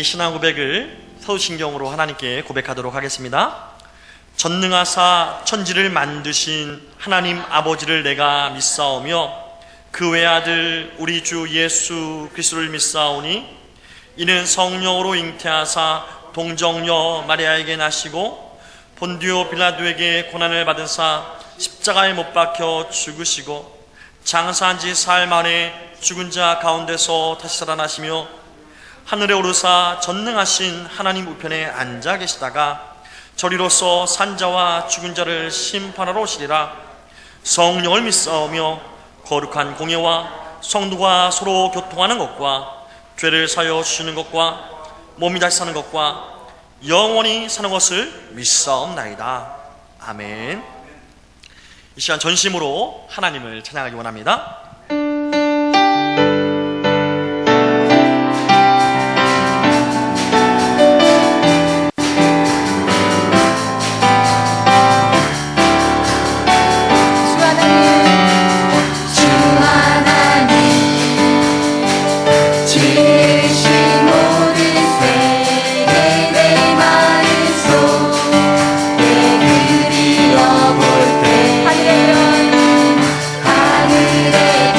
우리 신앙 고백을 사도신경으로 하나님께 고백하도록 하겠습니다. 전능하사 천지를 만드신 하나님 아버지를 내가 믿사오며 그 외아들 우리 주 예수 그리스도를 믿사오니 이는 성령으로 잉태하사 동정녀 마리아에게 나시고 본디오 빌라도에게 고난을 받으사 십자가에 못 박혀 죽으시고 장사한 지 사흘 만에 죽은 자 가운데서 다시 살아나시며 하늘에 오르사 전능하신 하나님 우편에 앉아 계시다가 저리로서 산자와 죽은 자를 심판하러 오시리라. 성령을 믿사오며 거룩한 공예와 성도가 서로 교통하는 것과 죄를 사여 주시는 것과 몸이 다시 사는 것과 영원히 사는 것을 믿사옵나이다. 아멘. 이 시간 전심으로 하나님을 찬양하기 원합니다. 하늘에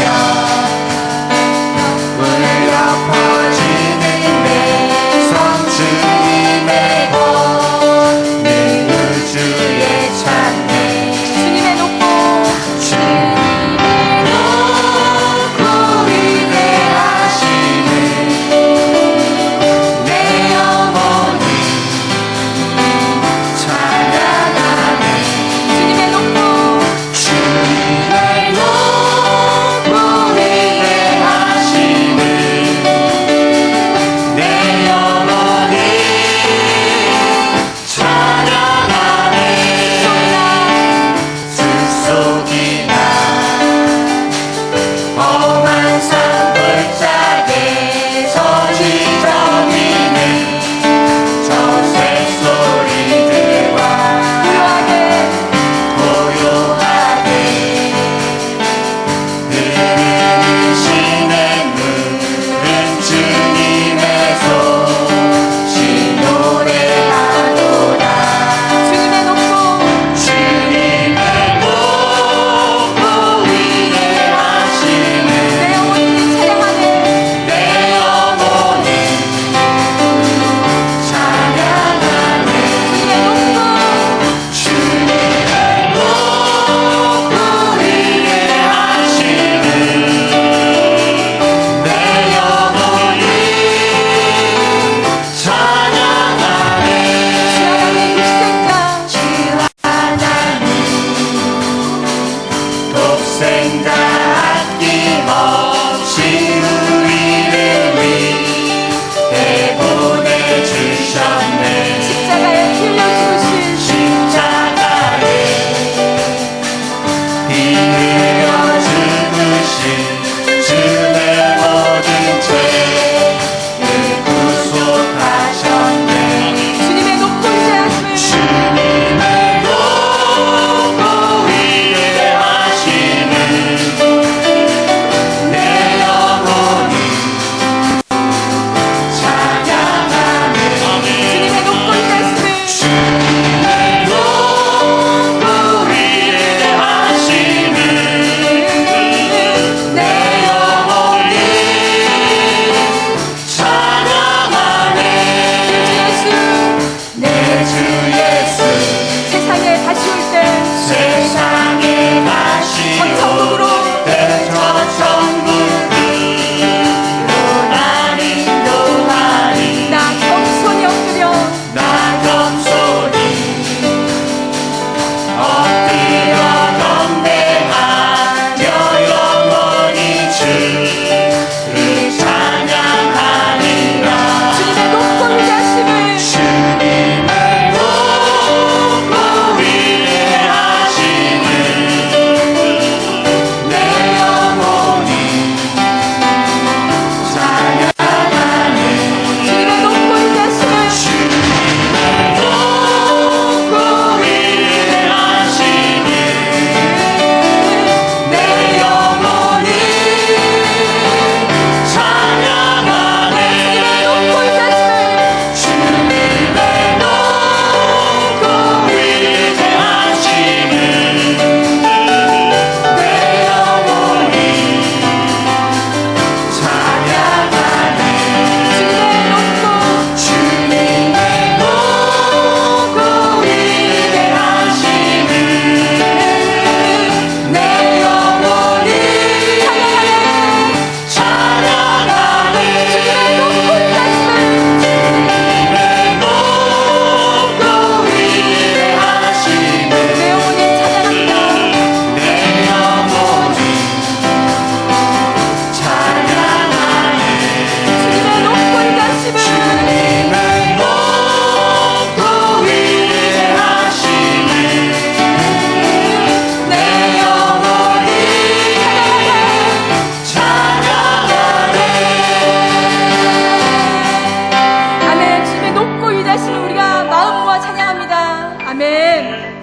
아멘.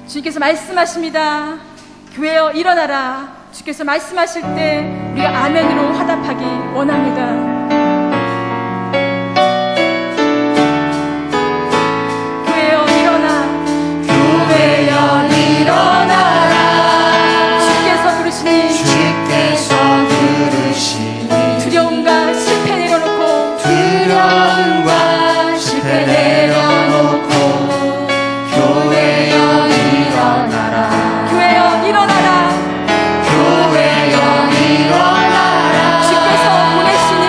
주님께서 말씀하십니다. 교회여 일어나라. 주께서 말씀하실 때 우리가 아멘으로 화답하기 원합니다. 교회여 일어나. 교회여 일어나라. 주께서 부르시니 두려움과 실패 내려놓고 두려움과 실패 내려놓고 교회여 일어나라. 교회여 일어나라. 교회여 일어나라. 주께서 보내시니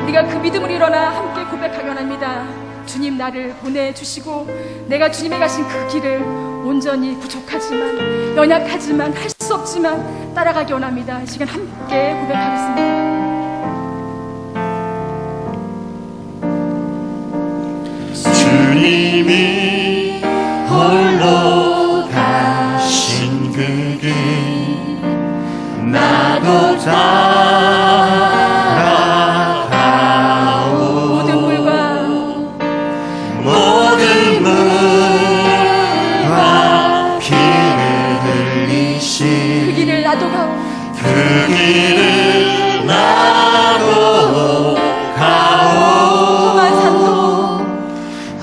우리가 그 믿음을 일어나 함께 고백하기 원합니다. 주님 나를 보내주시고 내가 주님의 가신 그 길을 온전히 부족하지만 연약하지만 할 수 없지만 따라가기 원합니다. 이 시간 함께 고백하겠습니다. 주님이 홀로 가신 그 길 나도 따라가오. 모든 물과 모든 물과 피를 흘리신 그 길을 나도 가오. 그 길을 나도 가오. 험한 산도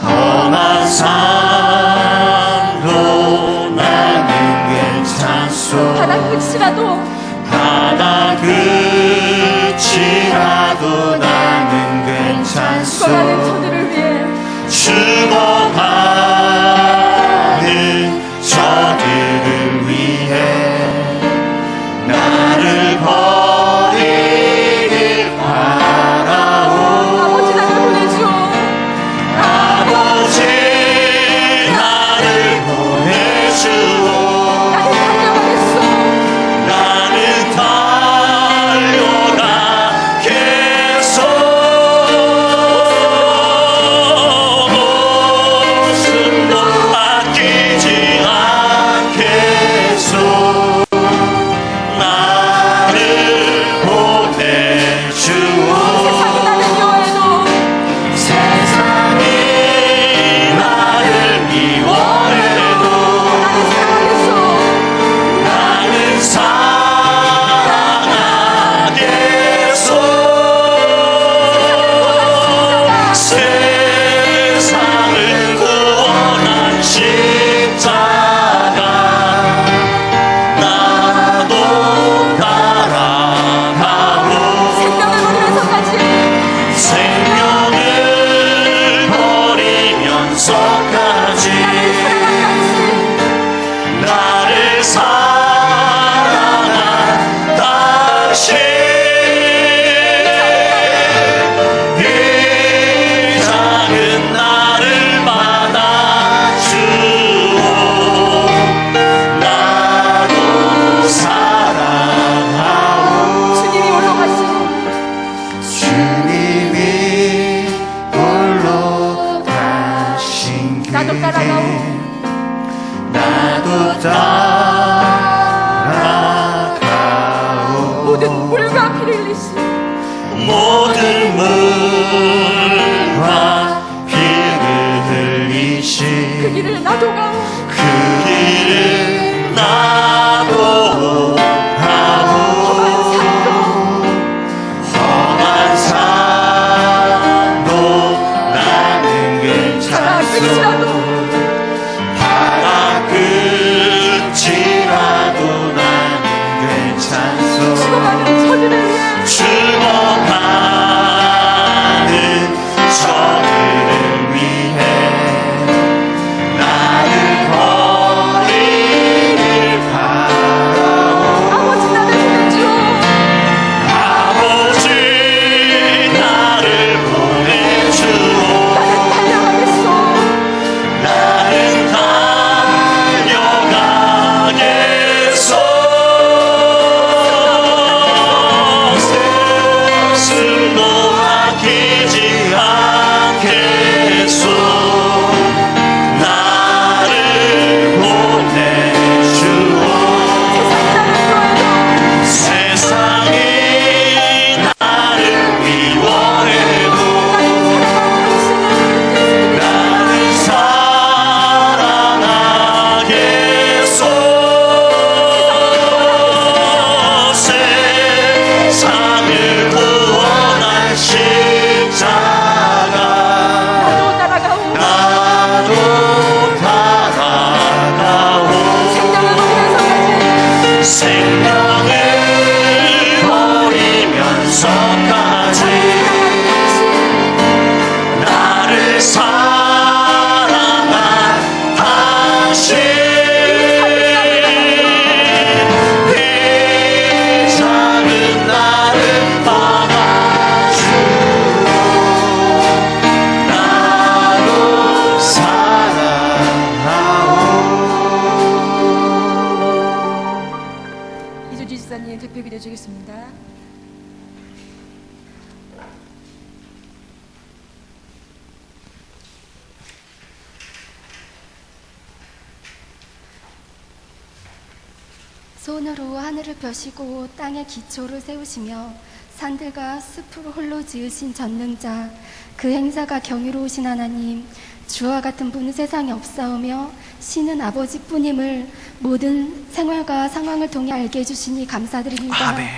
험한 산도 나는 괜찮소. 바다 끝이라도 바다 끝이라도 나는 괜찮소. 죽어가는 저들을 위해 죽어가는 저들을 위해 나를 버리길 바라오. 아버지 나를 보내주오. 아버지 나를 보내주오. 나는 달려가겠소. 나는 달려가겠소. 목숨도 아끼지 않겠소. 나를 보내주오. 세상이 나를 미워해도 세상이 나를 미워해도 나는 나는 사랑하겠소. 사랑하겠소. 세상을 구원한 십자가 나도 따라가오. 생명을 버리면서까지 생명을 버리면서까지 나를 사랑한 당신 이 작은 나를 받아주오. 나도 사랑하오. 주님이 올라가신 주님이 홀로 가신 길 나도 따라가오. 나도 따라가오. 모든 물과 피를 흘리신 모든 물과 피를 흘리신 그 길을 나도 가오. 그 길을 나도 가오. 험한 산도 나는 바다 끝이라도 괜찮소. 바다 손으로 하늘을 펴시고 땅의 기초를 세우시며 산들과 숲을 홀로 지으신 전능자, 그 행사가 경이로우신 하나님, 주와 같은 분은 세상에 없사오며 신은 아버지뿐임을 모든 생활과 상황을 통해 알게 해주시니 감사드립니다. 아멘.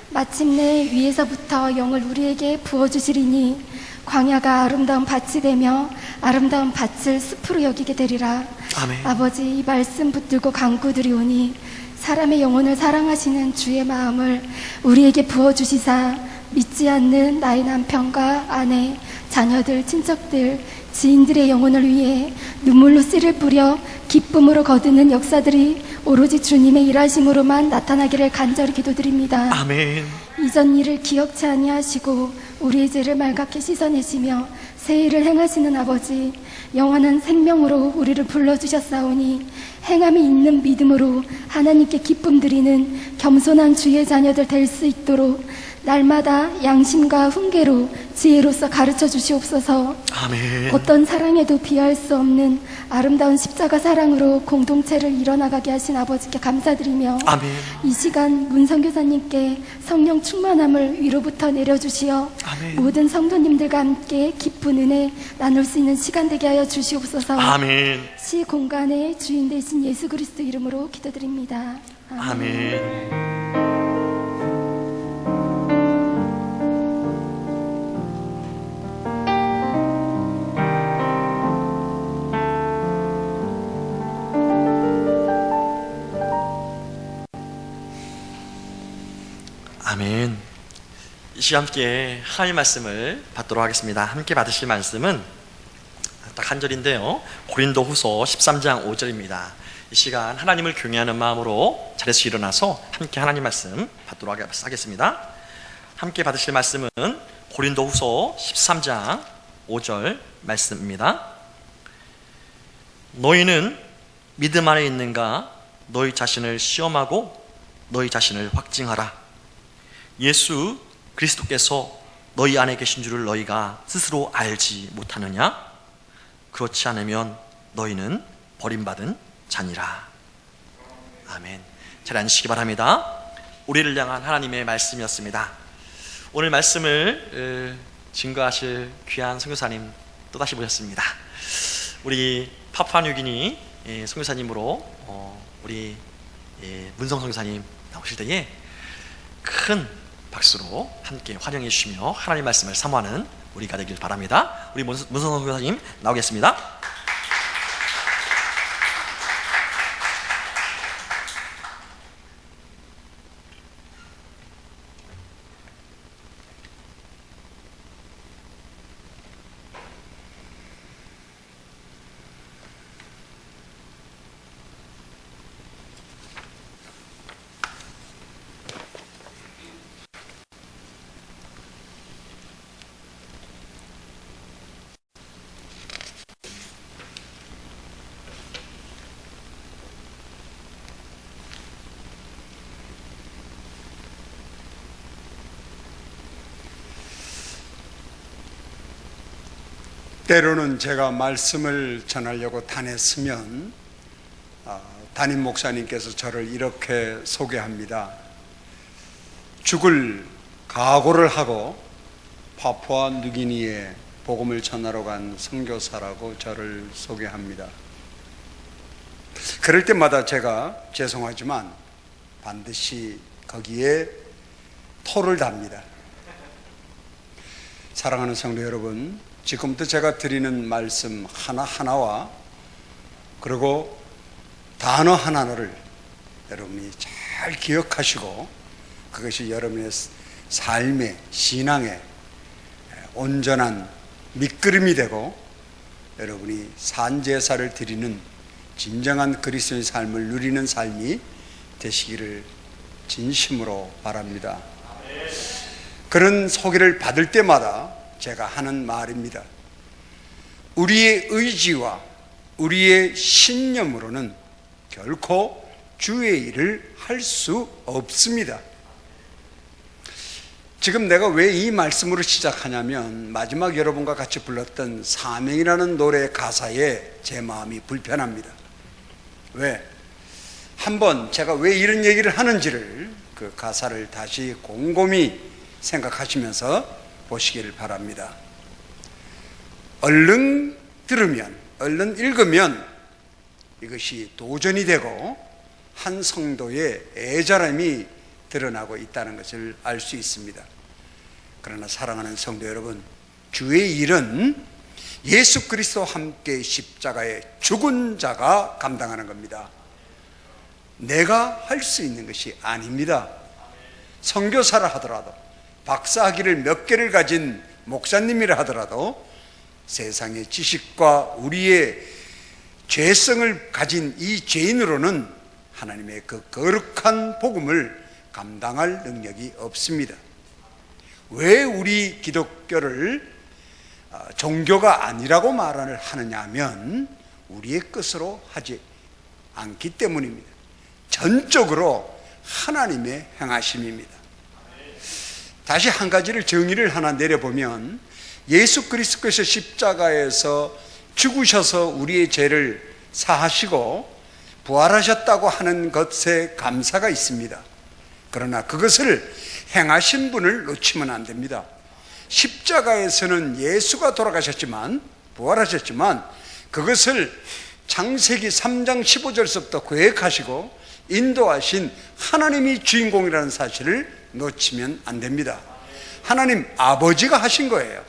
마침내 위에서부터 영을 우리에게 부어주시리니 광야가 아름다운 밭이 되며 아름다운 밭을 숲으로 여기게 되리라. 아멘. 아버지, 이 말씀 붙들고 간구드리오니 사람의 영혼을 사랑하시는 주의 마음을 우리에게 부어주시사 믿지 않는 나의 남편과 아내, 자녀들, 친척들, 지인들의 영혼을 위해 눈물로 씨를 뿌려 기쁨으로 거두는 역사들이 오로지 주님의 일하심으로만 나타나기를 간절히 기도드립니다. 아멘. 이전 일을 기억치 아니하시고 우리의 죄를 말갛게 씻어내시며 새 일을 행하시는 아버지, 영원한 생명으로 우리를 불러주셨사오니 행함이 있는 믿음으로 하나님께 기쁨 드리는 겸손한 주의 자녀들 될 수 있도록 날마다 양심과 훈계로 지혜로서 가르쳐 주시옵소서. 아멘. 어떤 사랑에도 비할 수 없는 아름다운 십자가 사랑으로 공동체를 이뤄나가게 하신 아버지께 감사드리며 아멘. 이 시간 문선교사님께 성령 충만함을 위로부터 내려주시어 아멘. 모든 성도님들과 함께 기쁜 은혜 나눌 수 있는 시간 되게 하여 주시옵소서. 아멘. 시 공간의 주인 되신 예수 그리스도 이름으로 기도드립니다. 아멘. 아멘. 이 시간 함께 하나님 말씀을 받도록 하겠습니다. 함께 받으실 말씀은 딱 한 절인데요, 고린도후서 13장 5절입니다. 이 시간 하나님을 경외하는 마음으로 자리에서 일어나서 함께 하나님 말씀 받도록 하겠습니다. 함께 받으실 말씀은 고린도후서 13장 5절 말씀입니다. 너희는 믿음 안에 있는가? 너희 자신을 시험하고 너희 자신을 확증하라. 예수 그리스도께서 너희 안에 계신 줄을 너희가 스스로 알지 못하느냐? 그렇지 않으면 너희는 버림받은 자니라. 아멘. 잘 앉으시기 바랍니다. 우리를 향한 하나님의 말씀이었습니다. 오늘 말씀을 증거하실 귀한 선교사님 또다시 모셨습니다. 우리 파푸아뉴기니 선교사님으로 우리 문성 선교사님 나오실 때에 큰 박수로 함께 환영해 주시며 하나님 말씀을 사모하는 우리가 되길 바랍니다. 우리 문성 선교사님 나오겠습니다. 때로는 제가 말씀을 전하려고 다녔으면 담임 목사님께서 저를 이렇게 소개합니다. 죽을 각오를 하고 파푸아 뉴기니에 복음을 전하러 간 선교사라고 저를 소개합니다. 그럴 때마다 제가 죄송하지만 반드시 거기에 토를 답니다. 사랑하는 성도 여러분, 지금부터 제가 드리는 말씀 하나하나와 그리고 단어 하나를 여러분이 잘 기억하시고 그것이 여러분의 삶의 신앙의 온전한 밑그림이 되고 여러분이 산제사를 드리는 진정한 그리스도의 삶을 누리는 삶이 되시기를 진심으로 바랍니다. 그런 소개를 받을 때마다 제가 하는 말입니다. 우리의 의지와 우리의 신념으로는 결코 주의 일을 할 수 없습니다. 지금 내가 왜 이 말씀으로 시작하냐면 마지막 여러분과 같이 불렀던 사명이라는 노래 가사에 제 마음이 불편합니다. 왜? 한번 제가 왜 이런 얘기를 하는지를 그 가사를 다시 곰곰이 생각하시면서 보시기를 바랍니다. 얼른 들으면, 얼른 읽으면 이것이 도전이 되고 한 성도의 애절함이 드러나고 있다는 것을 알 수 있습니다. 그러나 사랑하는 성도 여러분, 주의 일은 예수 그리스도와 함께 십자가에 죽은 자가 감당하는 겁니다. 내가 할 수 있는 것이 아닙니다. 선교사라 하더라도, 박사학위를 몇 개를 가진 목사님이라 하더라도 세상의 지식과 우리의 죄성을 가진 이 죄인으로는 하나님의 그 거룩한 복음을 감당할 능력이 없습니다. 왜 우리 기독교를 종교가 아니라고 말을 하느냐 하면 우리의 것으로 하지 않기 때문입니다. 전적으로 하나님의 행하심입니다. 다시 한 가지를 정의를 하나 내려보면 예수 그리스도께서 십자가에서 죽으셔서 우리의 죄를 사하시고 부활하셨다고 하는 것에 감사가 있습니다. 그러나 그것을 행하신 분을 놓치면 안 됩니다. 십자가에서는 예수가 돌아가셨지만, 부활하셨지만 그것을 창세기 3장 15절서부터 계획하시고 인도하신 하나님이 주인공이라는 사실을 놓치면 안 됩니다. 하나님 아버지가 하신 거예요.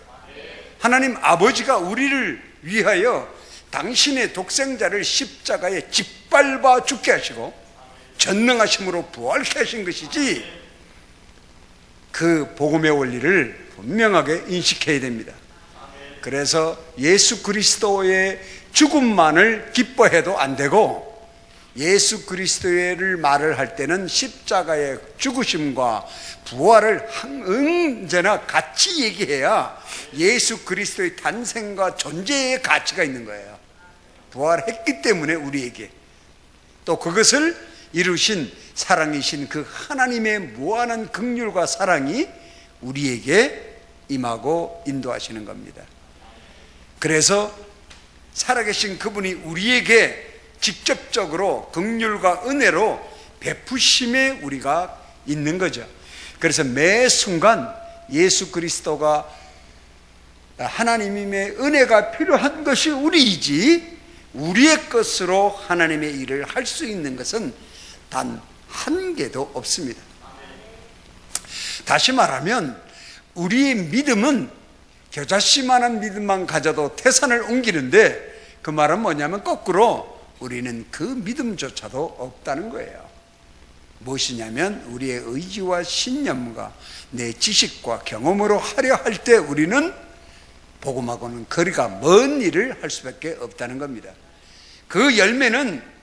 하나님 아버지가 우리를 위하여 당신의 독생자를 십자가에 짓밟아 죽게 하시고 전능하심으로 부활케 하신 것이지, 그 복음의 원리를 분명하게 인식해야 됩니다. 그래서 예수 그리스도의 죽음만을 기뻐해도 안 되고, 예수 그리스도를 말을 할 때는 십자가의 죽으심과 부활을 언제나 같이 얘기해야 예수 그리스도의 탄생과 존재의 가치가 있는 거예요. 부활했기 때문에 우리에게, 또 그것을 이루신 사랑이신 그 하나님의 무한한 긍휼과 사랑이 우리에게 임하고 인도하시는 겁니다. 그래서 살아계신 그분이 우리에게 직접적으로 긍휼과 은혜로 베푸심에 우리가 있는 거죠. 그래서 매 순간 예수 그리스도가 하나님의 은혜가 필요한 것이 우리이지, 우리의 것으로 하나님의 일을 할 수 있는 것은 단 한 개도 없습니다. 다시 말하면 우리의 믿음은 겨자씨만한 믿음만 가져도 태산을 옮기는데, 그 말은 뭐냐면 거꾸로 우리는 그 믿음조차도 없다는 거예요. 무엇이냐면 우리의 의지와 신념과 내 지식과 경험으로 하려 할 때 우리는 복음하고는 거리가 먼 일을 할 수밖에 없다는 겁니다. 그 열매는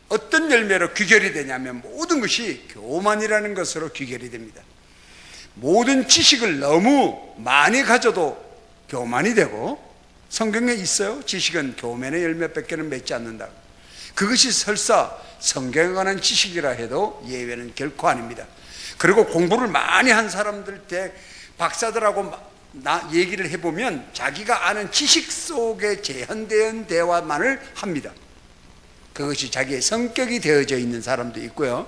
어떤 열매로 귀결이 되냐면 모든 것이 교만이라는 것으로 귀결이 됩니다. 모든 지식을 너무 많이 가져도 교만이 되고, 성경에 있어요. 지식은 교만의 열매밖에는 맺지 않는다고. 그것이 설사 성경에 관한 지식이라 해도 예외는 결코 아닙니다. 그리고 공부를 많이 한 사람들 때 박사들하고 얘기를 해보면 자기가 아는 지식 속에 재현된 대화만을 합니다. 그것이 자기의 성격이 되어져 있는 사람도 있고요.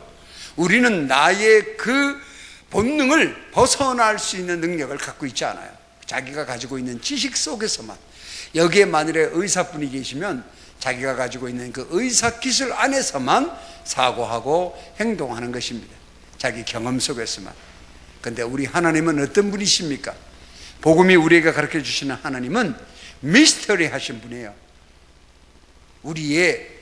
우리는 나의 그 본능을 벗어날 수 있는 능력을 갖고 있지 않아요. 자기가 가지고 있는 지식 속에서만, 여기에 만일에 의사분이 계시면 자기가 가지고 있는 그 의사 기술 안에서만 사고하고 행동하는 것입니다. 자기 경험 속에서만. 근데 우리 하나님은 어떤 분이십니까? 복음이 우리에게 가르쳐 주시는 하나님은 미스터리 하신 분이에요. 우리의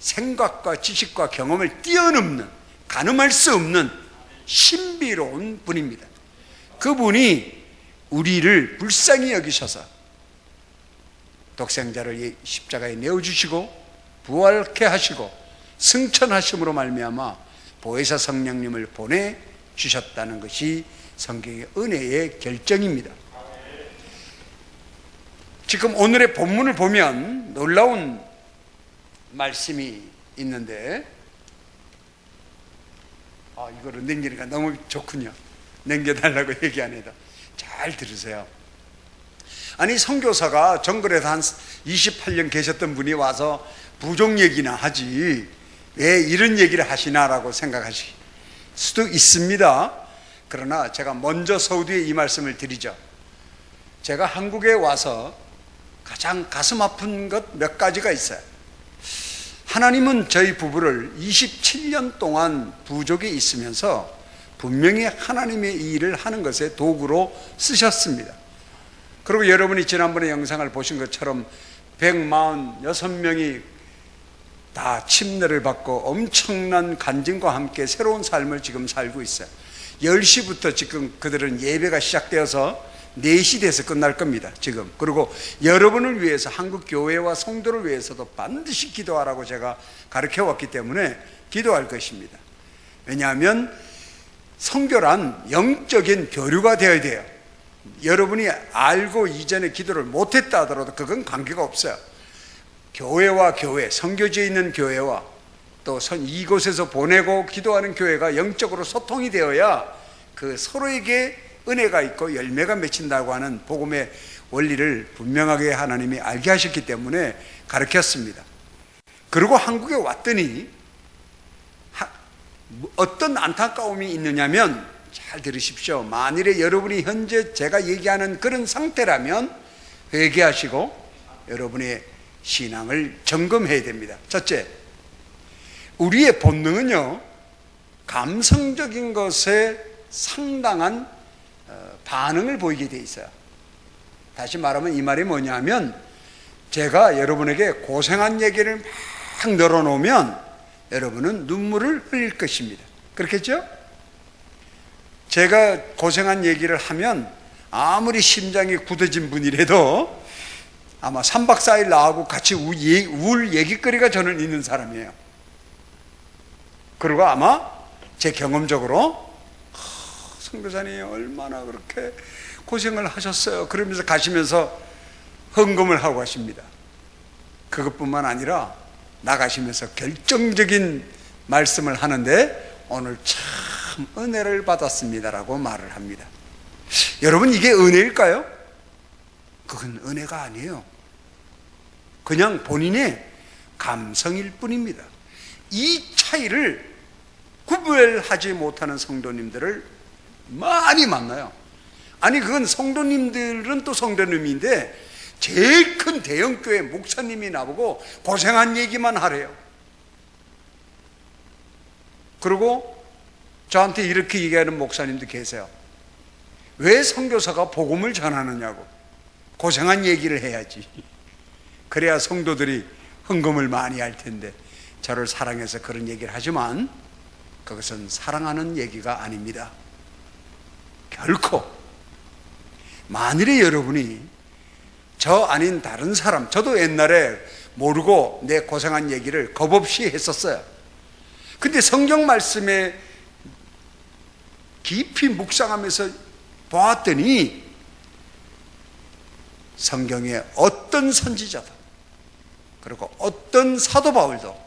생각과 지식과 경험을 뛰어넘는, 가늠할 수 없는 신비로운 분입니다. 그분이 우리를 불쌍히 여기셔서 독생자를 십자가에 내어주시고 부활케 하시고 승천하심으로 말미암아 보혜사 성령님을 보내주셨다는 것이 성경의 은혜의 결정입니다. 지금 오늘의 본문을 보면 놀라운 말씀이 있는데, 이거를 넘기니까 너무 좋군요. 넘겨달라고 얘기 안 해도. 잘 들으세요. 아니, 선교사가 정글에서 한 28년 계셨던 분이 와서 부족 얘기나 하지, 왜 이런 얘기를 하시나라고 생각하실 수도 있습니다. 그러나 제가 먼저 서두에 이 말씀을 드리죠. 제가 한국에 와서 가장 가슴 아픈 것 몇 가지가 있어요. 하나님은 저희 부부를 27년 동안 부족에 있으면서 분명히 하나님의 일을 하는 것에 도구로 쓰셨습니다. 그리고 여러분이 지난번에 영상을 보신 것처럼 146명이 다 침례를 받고 엄청난 간증과 함께 새로운 삶을 지금 살고 있어요. 10시부터 지금 그들은 예배가 시작되어서 4시 돼서 끝날 겁니다, 지금. 그리고 여러분을 위해서, 한국 교회와 성도를 위해서도 반드시 기도하라고 제가 가르쳐 왔기 때문에 기도할 것입니다. 왜냐하면 선교란 영적인 교류가 되어야 돼요. 여러분이 알고 이전에 기도를 못했다 하더라도 그건 관계가 없어요. 교회와 교회, 선교지에 있는 교회와 또 이곳에서 보내고 기도하는 교회가 영적으로 소통이 되어야 그 서로에게 은혜가 있고 열매가 맺힌다고 하는 복음의 원리를 분명하게 하나님이 알게 하셨기 때문에 가르쳤습니다. 그리고 한국에 왔더니 어떤 안타까움이 있느냐면, 잘 들으십시오. 만일에 여러분이 현재 제가 얘기하는 그런 상태라면 회개하시고 여러분의 신앙을 점검해야 됩니다. 첫째, 우리의 본능은요, 감성적인 것에 상당한 반응을 보이게 돼 있어요. 다시 말하면 이 말이 뭐냐면, 제가 여러분에게 고생한 얘기를 막 늘어놓으면 여러분은 눈물을 흘릴 것입니다. 그렇겠죠? 제가 고생한 얘기를 하면 아무리 심장이 굳어진 분이라도 아마 3박 4일 나하고 같이 울 얘기거리가 저는 있는 사람이에요. 그리고 아마 제 경험적으로 선교사님 얼마나 그렇게 고생을 하셨어요, 그러면서 가시면서 헌금을 하고 가십니다. 그것뿐만 아니라 나가시면서 결정적인 말씀을 하는데 오늘 참 은혜를 받았습니다라고 말을 합니다. 여러분, 이게 은혜일까요? 그건 은혜가 아니에요. 그냥 본인의 감성일 뿐입니다. 이 차이를 구별하지 못하는 성도님들을 많이 만나요. 아니, 그건 성도님들은 또 성도님인데 제일 큰 대형교회 목사님이 나보고 고생한 얘기만 하래요. 그리고 저한테 이렇게 얘기하는 목사님도 계세요. 왜 선교사가 복음을 전하느냐고. 고생한 얘기를 해야지. 그래야 성도들이 헌금을 많이 할 텐데. 저를 사랑해서 그런 얘기를 하지만 그것은 사랑하는 얘기가 아닙니다. 결코. 만일에 여러분이 저 아닌 다른 사람, 저도 옛날에 모르고 내 고생한 얘기를 겁없이 했었어요. 근데 성경 말씀에 깊이 묵상하면서 보았더니 성경에 어떤 선지자도 그리고 어떤 사도 바울도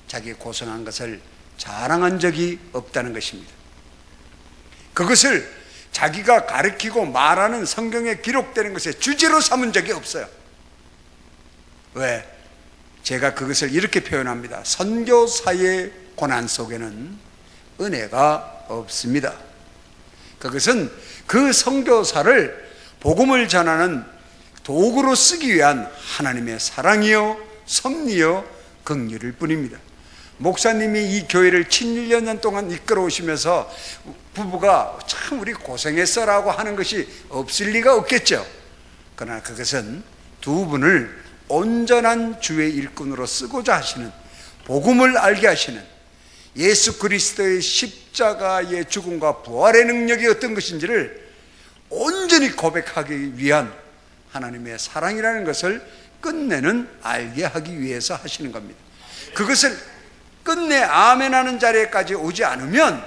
자기 고생한 것을 자랑한 적이 없다는 것입니다. 그것을 자기가 가르치고 말하는 성경에 기록되는 것에 주제로 삼은 적이 없어요. 왜? 제가 그것을 이렇게 표현합니다. 선교사의 고난 속에는 은혜가 없습니다. 그것은 그 선교사를 복음을 전하는 도구로 쓰기 위한 하나님의 사랑이요 섭리요 긍휼일 뿐입니다. 목사님이 이 교회를 7년 동안 이끌어 오시면서 부부가 참 우리 고생했어라고 하는 것이 없을 리가 없겠죠. 그러나 그것은 두 분을 온전한 주의 일꾼으로 쓰고자 하시는, 복음을 알게 하시는 예수 그리스도의 십자가의 죽음과 부활의 능력이 어떤 것인지를 온전히 고백하기 위한 하나님의 사랑이라는 것을 끝내는 알게 하기 위해서 하시는 겁니다. 그것을 끝내 아멘하는 자리에까지 오지 않으면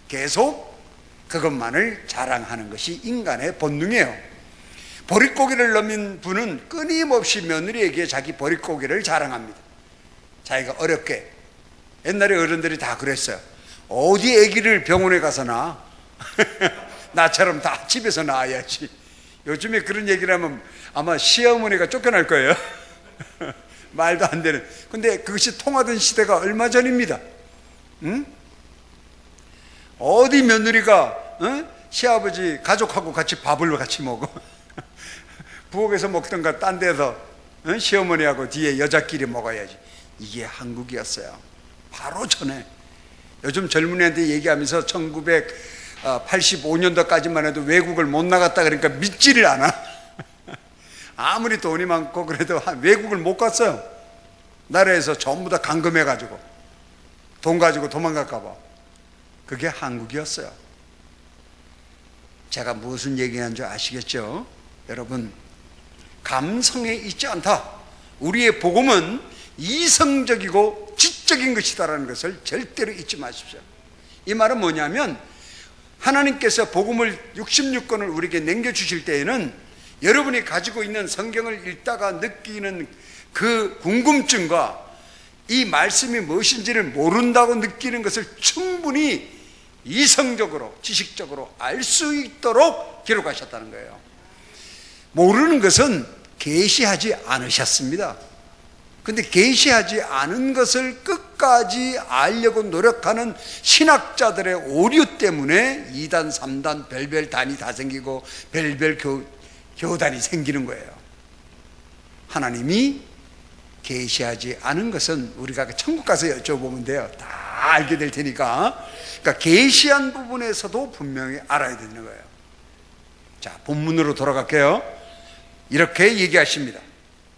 계속 그것만을 자랑하는 것이 인간의 본능이에요. 보릿고개를 넘긴 분은 끊임없이 며느리에게 자기 보릿고개를 자랑합니다. 자기가 어렵게, 옛날에 어른들이 다 그랬어요. 어디 아기를 병원에 가서 낳아? 나처럼 다 집에서 낳아야지. 요즘에 그런 얘기를 하면 아마 시어머니가 쫓겨날 거예요. 말도 안 되는. 근데 그것이 통하던 시대가 얼마 전입니다. 응? 어디 며느리가 시아버지 가족하고 같이 밥을 같이 먹어. 부엌에서 먹던가 딴 데서 시어머니하고 뒤에 여자끼리 먹어야지. 이게 한국이었어요. 바로 전에. 요즘 젊은이한테 얘기하면서 1985년도까지만 해도 외국을 못 나갔다 그러니까 믿지를 않아. 아무리 돈이 많고 그래도 외국을 못 갔어요. 나라에서 전부 다 감금해가지고 돈 가지고 도망갈까 봐. 그게 한국이었어요. 제가 무슨 얘기한 줄 아시겠죠? 여러분, 감성에 있지 않다. 우리의 복음은 이성적이고 지적인 것이다라는 것을 절대로 잊지 마십시오. 이 말은 뭐냐면 하나님께서 복음을 66권을 우리에게 남겨주실 때에는 여러분이 가지고 있는 성경을 읽다가 느끼는 그 궁금증과 이 말씀이 무엇인지를 모른다고 느끼는 것을 충분히 이성적으로 지식적으로 알 수 있도록 기록하셨다는 거예요. 모르는 것은 계시하지 않으셨습니다. 근데 계시하지 않은 것을 끝까지 알려고 노력하는 신학자들의 오류 때문에 2단, 3단, 별별 단이 다 생기고 별별 교단이 생기는 거예요. 하나님이 계시하지 않은 것은 우리가 천국 가서 여쭤보면 돼요. 다 알게 될 테니까. 그러니까 계시한 부분에서도 분명히 알아야 되는 거예요. 자, 본문으로 돌아갈게요. 이렇게 얘기하십니다.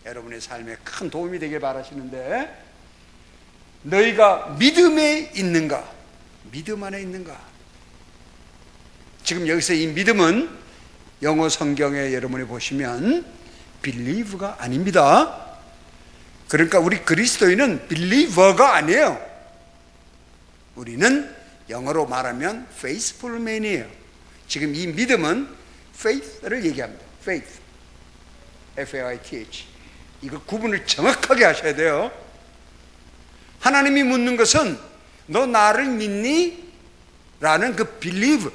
여러분의 삶에 큰 도움이 되길 바라시는데, 너희가 믿음에 있는가? 믿음 안에 있는가? 지금 여기서 이 믿음은 영어 성경에 여러분이 보시면 believe가 아닙니다. 그러니까 우리 그리스도인은 believer가 아니에요. 우리는 영어로 말하면 faithful man이에요. 지금 이 믿음은 faith를 얘기합니다. faith, F-A-I-T-H. 이거 구분을 정확하게 하셔야 돼요. 하나님이 묻는 것은 너 나를 믿니? 라는 그 believe,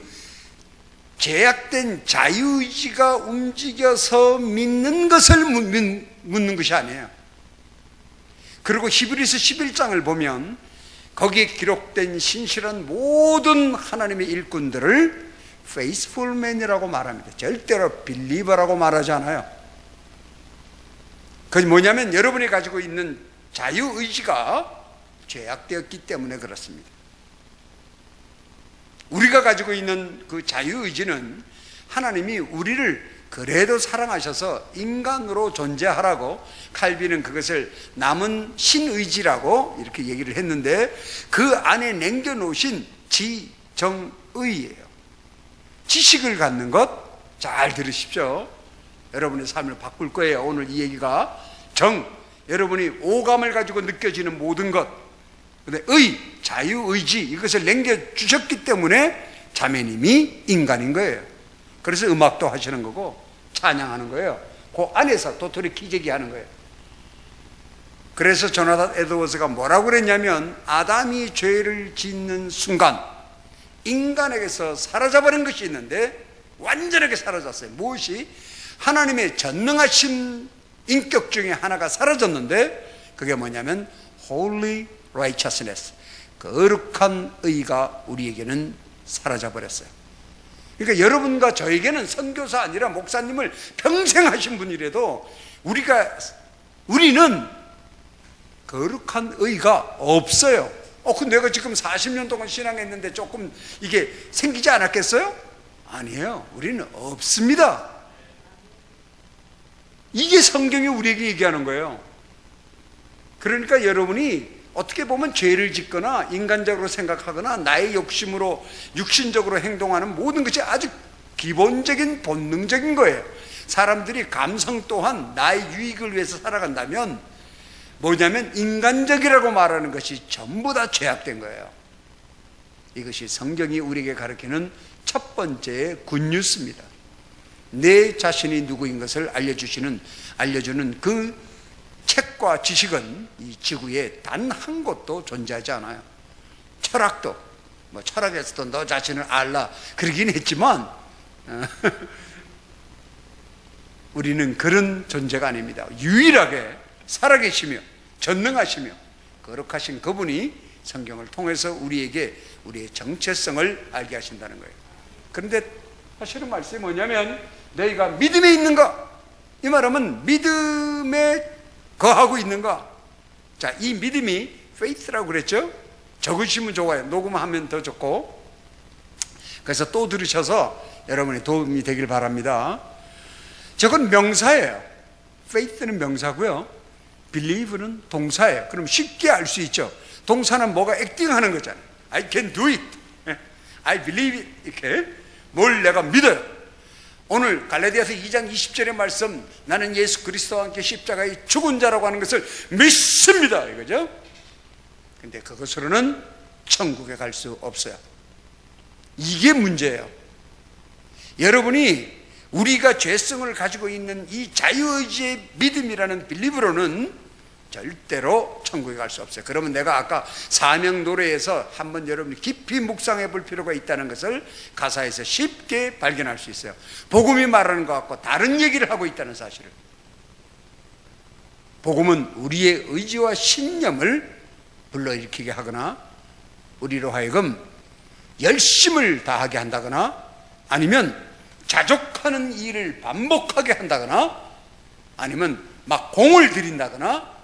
제약된 자유의지가 움직여서 믿는 것을 묻는 것이 아니에요. 그리고 히브리서 11장을 보면 거기에 기록된 신실한 모든 하나님의 일꾼들을 faithful man이라고 말합니다. 절대로 believer라고 말하지 않아요. 그게 뭐냐면 여러분이 가지고 있는 자유의지가 죄악되었기 때문에 그렇습니다. 우리가 가지고 있는 그 자유의지는 하나님이 우리를 그래도 사랑하셔서 인간으로 존재하라고, 칼빈은 그것을 남은 신의지라고 이렇게 얘기를 했는데, 그 안에 남겨놓으신 지정의예요. 지식을 갖는 것, 잘 들으십시오. 여러분의 삶을 바꿀 거예요. 오늘 이 얘기가 여러분이 오감을 가지고 느껴지는 모든 것, 근데 자유의지, 이것을 남겨주셨기 때문에 자매님이 인간인 거예요. 그래서 음악도 하시는 거고 찬양하는 거예요. 그 안에서 도토리 기저귀 하는 거예요. 그래서 조나단 에드워즈가 뭐라고 그랬냐면, 아담이 죄를 짓는 순간 인간에게서 사라져버린 것이 있는데 완전하게 사라졌어요. 무엇이? 하나님의 전능하신 인격 중에 하나가 사라졌는데, 그게 뭐냐면 holy righteousness, 거룩한 의가 우리에게는 사라져버렸어요. 그러니까 여러분과 저에게는 선교사 아니라 목사님을 평생 하신 분이라도 우리는 거룩한 의가 없어요. 근데 내가 지금 40년 동안 신앙했는데 조금 이게 생기지 않았겠어요? 아니에요. 우리는 없습니다. 이게 성경이 우리에게 얘기하는 거예요. 그러니까 여러분이 어떻게 보면 죄를 짓거나 인간적으로 생각하거나 나의 욕심으로 육신적으로 행동하는 모든 것이 아주 기본적인 본능적인 거예요. 사람들이 감성 또한 나의 유익을 위해서 살아간다면 뭐냐면 인간적이라고 말하는 것이 전부 다 죄악된 거예요. 이것이 성경이 우리에게 가르치는 첫 번째 굿뉴스입니다. 내 자신이 누구인 것을 알려주는 그 책과 지식은 이 지구에 단 한 곳도 존재하지 않아요. 철학도 철학에서도 너 자신을 알라 그러긴 했지만 우리는 그런 존재가 아닙니다. 유일하게 살아계시며 전능하시며 거룩하신 그분이 성경을 통해서 우리에게 우리의 정체성을 알게 하신다는 거예요. 그런데 하시는 말씀이 뭐냐면 너희가 믿음에 있는가? 이 말하면 믿음에 거하고 있는가? 자, 이 믿음이 faith라고 그랬죠? 적으시면 좋아요. 녹음하면 더 좋고. 그래서 또 들으셔서 여러분의 도움이 되길 바랍니다. 저건 명사예요. faith는 명사고요, believe는 동사예요. 그럼 쉽게 알 수 있죠. 동사는 뭐가 액팅하는 거잖아요. I can do it, I believe it. 이렇게 뭘 내가 믿어요. 오늘 갈라디아서 2장 20절의 말씀, 나는 예수 그리스도와 함께 십자가에 죽은 자라고 하는 것을 믿습니다, 이거죠. 근데 그것으로는 천국에 갈 수 없어요. 이게 문제예요. 여러분이 우리가 죄성을 가지고 있는 이 자유의지의 믿음이라는 빌리브로는 절대로 천국에 갈 수 없어요. 그러면 내가 아까 사명 노래에서 한번 여러분이 깊이 묵상해 볼 필요가 있다는 것을 가사에서 쉽게 발견할 수 있어요. 복음이 말하는 것 같고 다른 얘기를 하고 있다는 사실을. 복음은 우리의 의지와 신념을 불러일으키게 하거나 우리로 하여금 열심을 다하게 한다거나 아니면 자족하는 일을 반복하게 한다거나 아니면 막 공을 들인다거나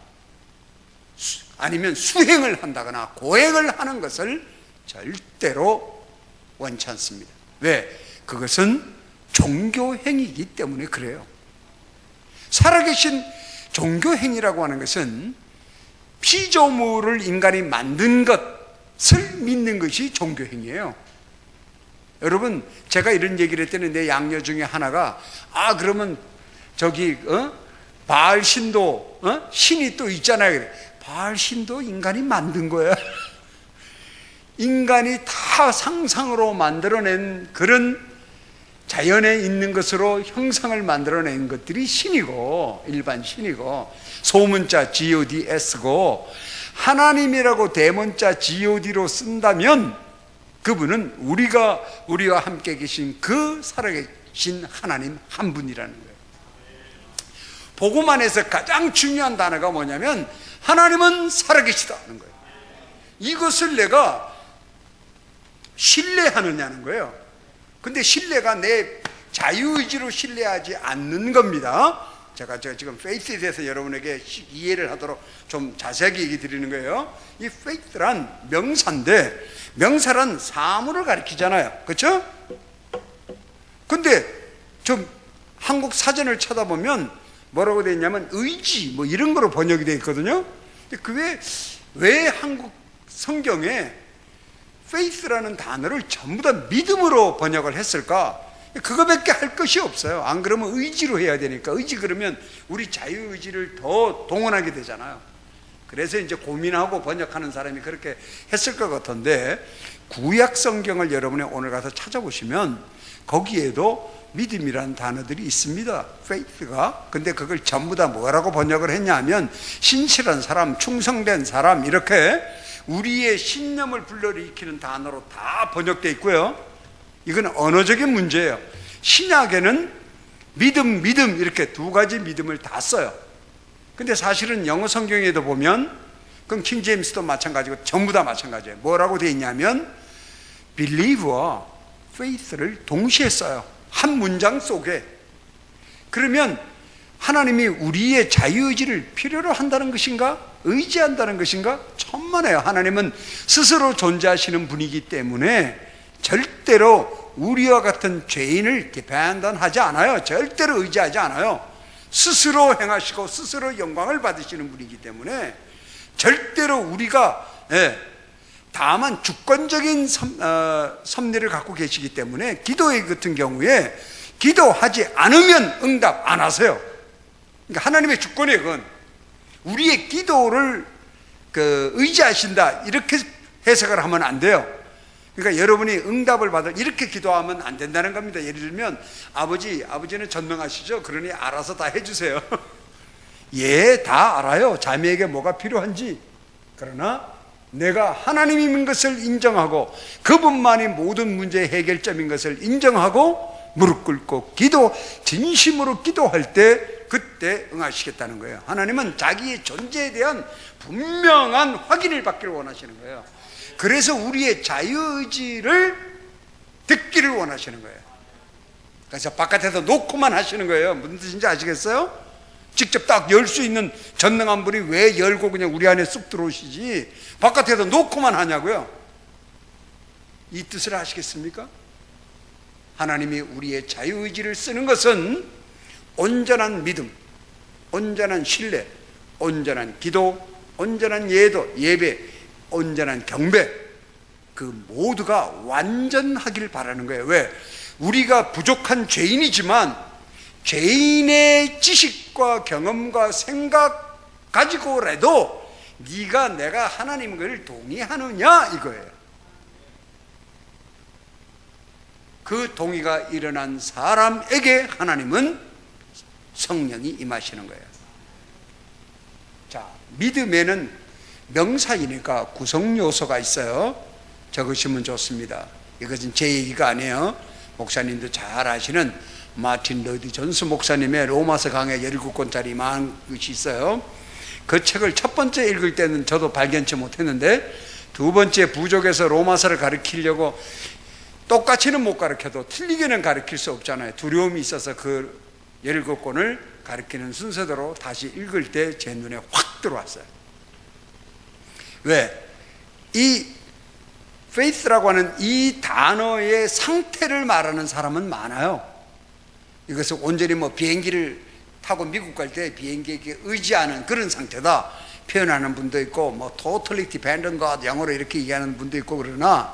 아니면 수행을 한다거나 고행을 하는 것을 절대로 원치 않습니다. 왜? 그것은 종교행위이기 때문에 그래요. 살아계신 종교행위라고 하는 것은 피조물을 인간이 만든 것을 믿는 것이 종교행위예요. 여러분, 제가 이런 얘기를 했더니 내 양녀 중에 하나가 그러면 저기 바알 신도 신이 또 있잖아요. 그래. 바알 신도 인간이 만든 거야. 인간이 다 상상으로 만들어낸 그런 자연에 있는 것으로 형상을 만들어낸 것들이 신이고 일반 신이고 소문자 GODS고 하나님이라고 대문자 GOD로 쓴다면 그분은 우리와 함께 계신 그 살아계신 하나님 한 분이라는 거예요. 복음 안에서 가장 중요한 단어가 뭐냐면 하나님은 살아계시다는 거예요. 이것을 내가 신뢰하느냐는 거예요. 근데 신뢰가 내 자유의지로 신뢰하지 않는 겁니다. 제가 지금 faith에 대해서 여러분에게 이해를 하도록 좀 자세하게 얘기 드리는 거예요. 이 faith란 명사인데 명사란 사물을 가리키잖아요. 그렇죠? 근데 좀 한국 사전을 찾아보면 뭐라고 되어 있냐면 의지 뭐 이런 거로 번역이 되어 있거든요. 근데 왜 한국 성경에 faith라는 단어를 전부 다 믿음으로 번역을 했을까? 그거밖에 할 것이 없어요. 안 그러면 의지로 해야 되니까. 의지 그러면 우리 자유의지를 더 동원하게 되잖아요. 그래서 이제 고민하고 번역하는 사람이 그렇게 했을 것 같은데 구약 성경을 여러분이 오늘 가서 찾아보시면 거기에도 믿음이라는 단어들이 있습니다. faith가. 근데 그걸 전부 다 뭐라고 번역을 했냐 하면 신실한 사람, 충성된 사람 이렇게 우리의 신념을 불러일으키는 단어로 다 번역되어 있고요. 이건 언어적인 문제예요. 신약에는 믿음 이렇게 두 가지 믿음을 다 써요. 근데 사실은 영어 성경에도 보면 그럼 킹제임스도 마찬가지고 전부 다 마찬가지예요. 뭐라고 되어 있냐면 believe와 faith를 동시에 써요. 한 문장 속에. 그러면 하나님이 우리의 자유의지를 필요로 한다는 것인가? 의지한다는 것인가? 천만에요. 하나님은 스스로 존재하시는 분이기 때문에 절대로 우리와 같은 죄인을 판단하지 않아요. 절대로 의지하지 않아요. 스스로 행하시고 스스로 영광을 받으시는 분이기 때문에 절대로 우리가 다만 주권적인 섭리를 갖고 계시기 때문에 기도회 같은 경우에 기도하지 않으면 응답 안 하세요. 그러니까 하나님의 주권이에요. 그건 우리의 기도를 의지하신다 이렇게 해석을 하면 안 돼요. 그러니까 여러분이 응답을 받을 이렇게 기도하면 안 된다는 겁니다. 예를 들면 아버지는 전능하시죠. 그러니 알아서 다 해주세요. 예, 다 알아요. 자매에게 뭐가 필요한지. 그러나 내가 하나님인 것을 인정하고 그분만이 모든 문제의 해결점인 것을 인정하고 무릎 꿇고 진심으로 기도할 때 그때 응하시겠다는 거예요. 하나님은 자기의 존재에 대한 분명한 확인을 받기를 원하시는 거예요. 그래서 우리의 자유의지를 듣기를 원하시는 거예요. 그래서 바깥에서 놓고만 하시는 거예요. 무슨 뜻인지 아시겠어요? 직접 딱 열 수 있는 전능한 분이 왜 열고 그냥 우리 안에 쑥 들어오시지 바깥에서 놓고만 하냐고요. 이 뜻을 아시겠습니까? 하나님이 우리의 자유의지를 쓰는 것은 온전한 믿음, 온전한 신뢰, 온전한 기도, 온전한 예배, 온전한 경배, 그 모두가 완전하길 바라는 거예요. 왜? 우리가 부족한 죄인이지만 죄인의 지식과 경험과 생각 가지고라도 네가 내가 하나님을 동의하느냐 이거예요. 그 동의가 일어난 사람에게 하나님은 성령이 임하시는 거예요. 자, 믿음에는 명사이니까 구성 요소가 있어요. 적으시면 좋습니다. 이것은 제 얘기가 아니에요. 목사님도 잘 아시는 마틴 로이드 존스 목사님의 로마서 강해 17권짜리 많은 것이 있어요. 그 책을 첫 번째 읽을 때는 저도 발견치 못했는데 두 번째 부족에서 로마서를 가르치려고 똑같이는 못 가르쳐도 틀리게는 가르칠 수 없잖아요. 두려움이 있어서 그 17권을 가르치는 순서대로 다시 읽을 때 제 눈에 확 들어왔어요. 왜? 이 faith라고 하는 이 단어의 상태를 말하는 사람은 많아요. 이것을 온전히 비행기를 타고 미국 갈 때 비행기에게 의지하는 그런 상태다 표현하는 분도 있고 totally depend on God 영어로 이렇게 얘기하는 분도 있고 그러나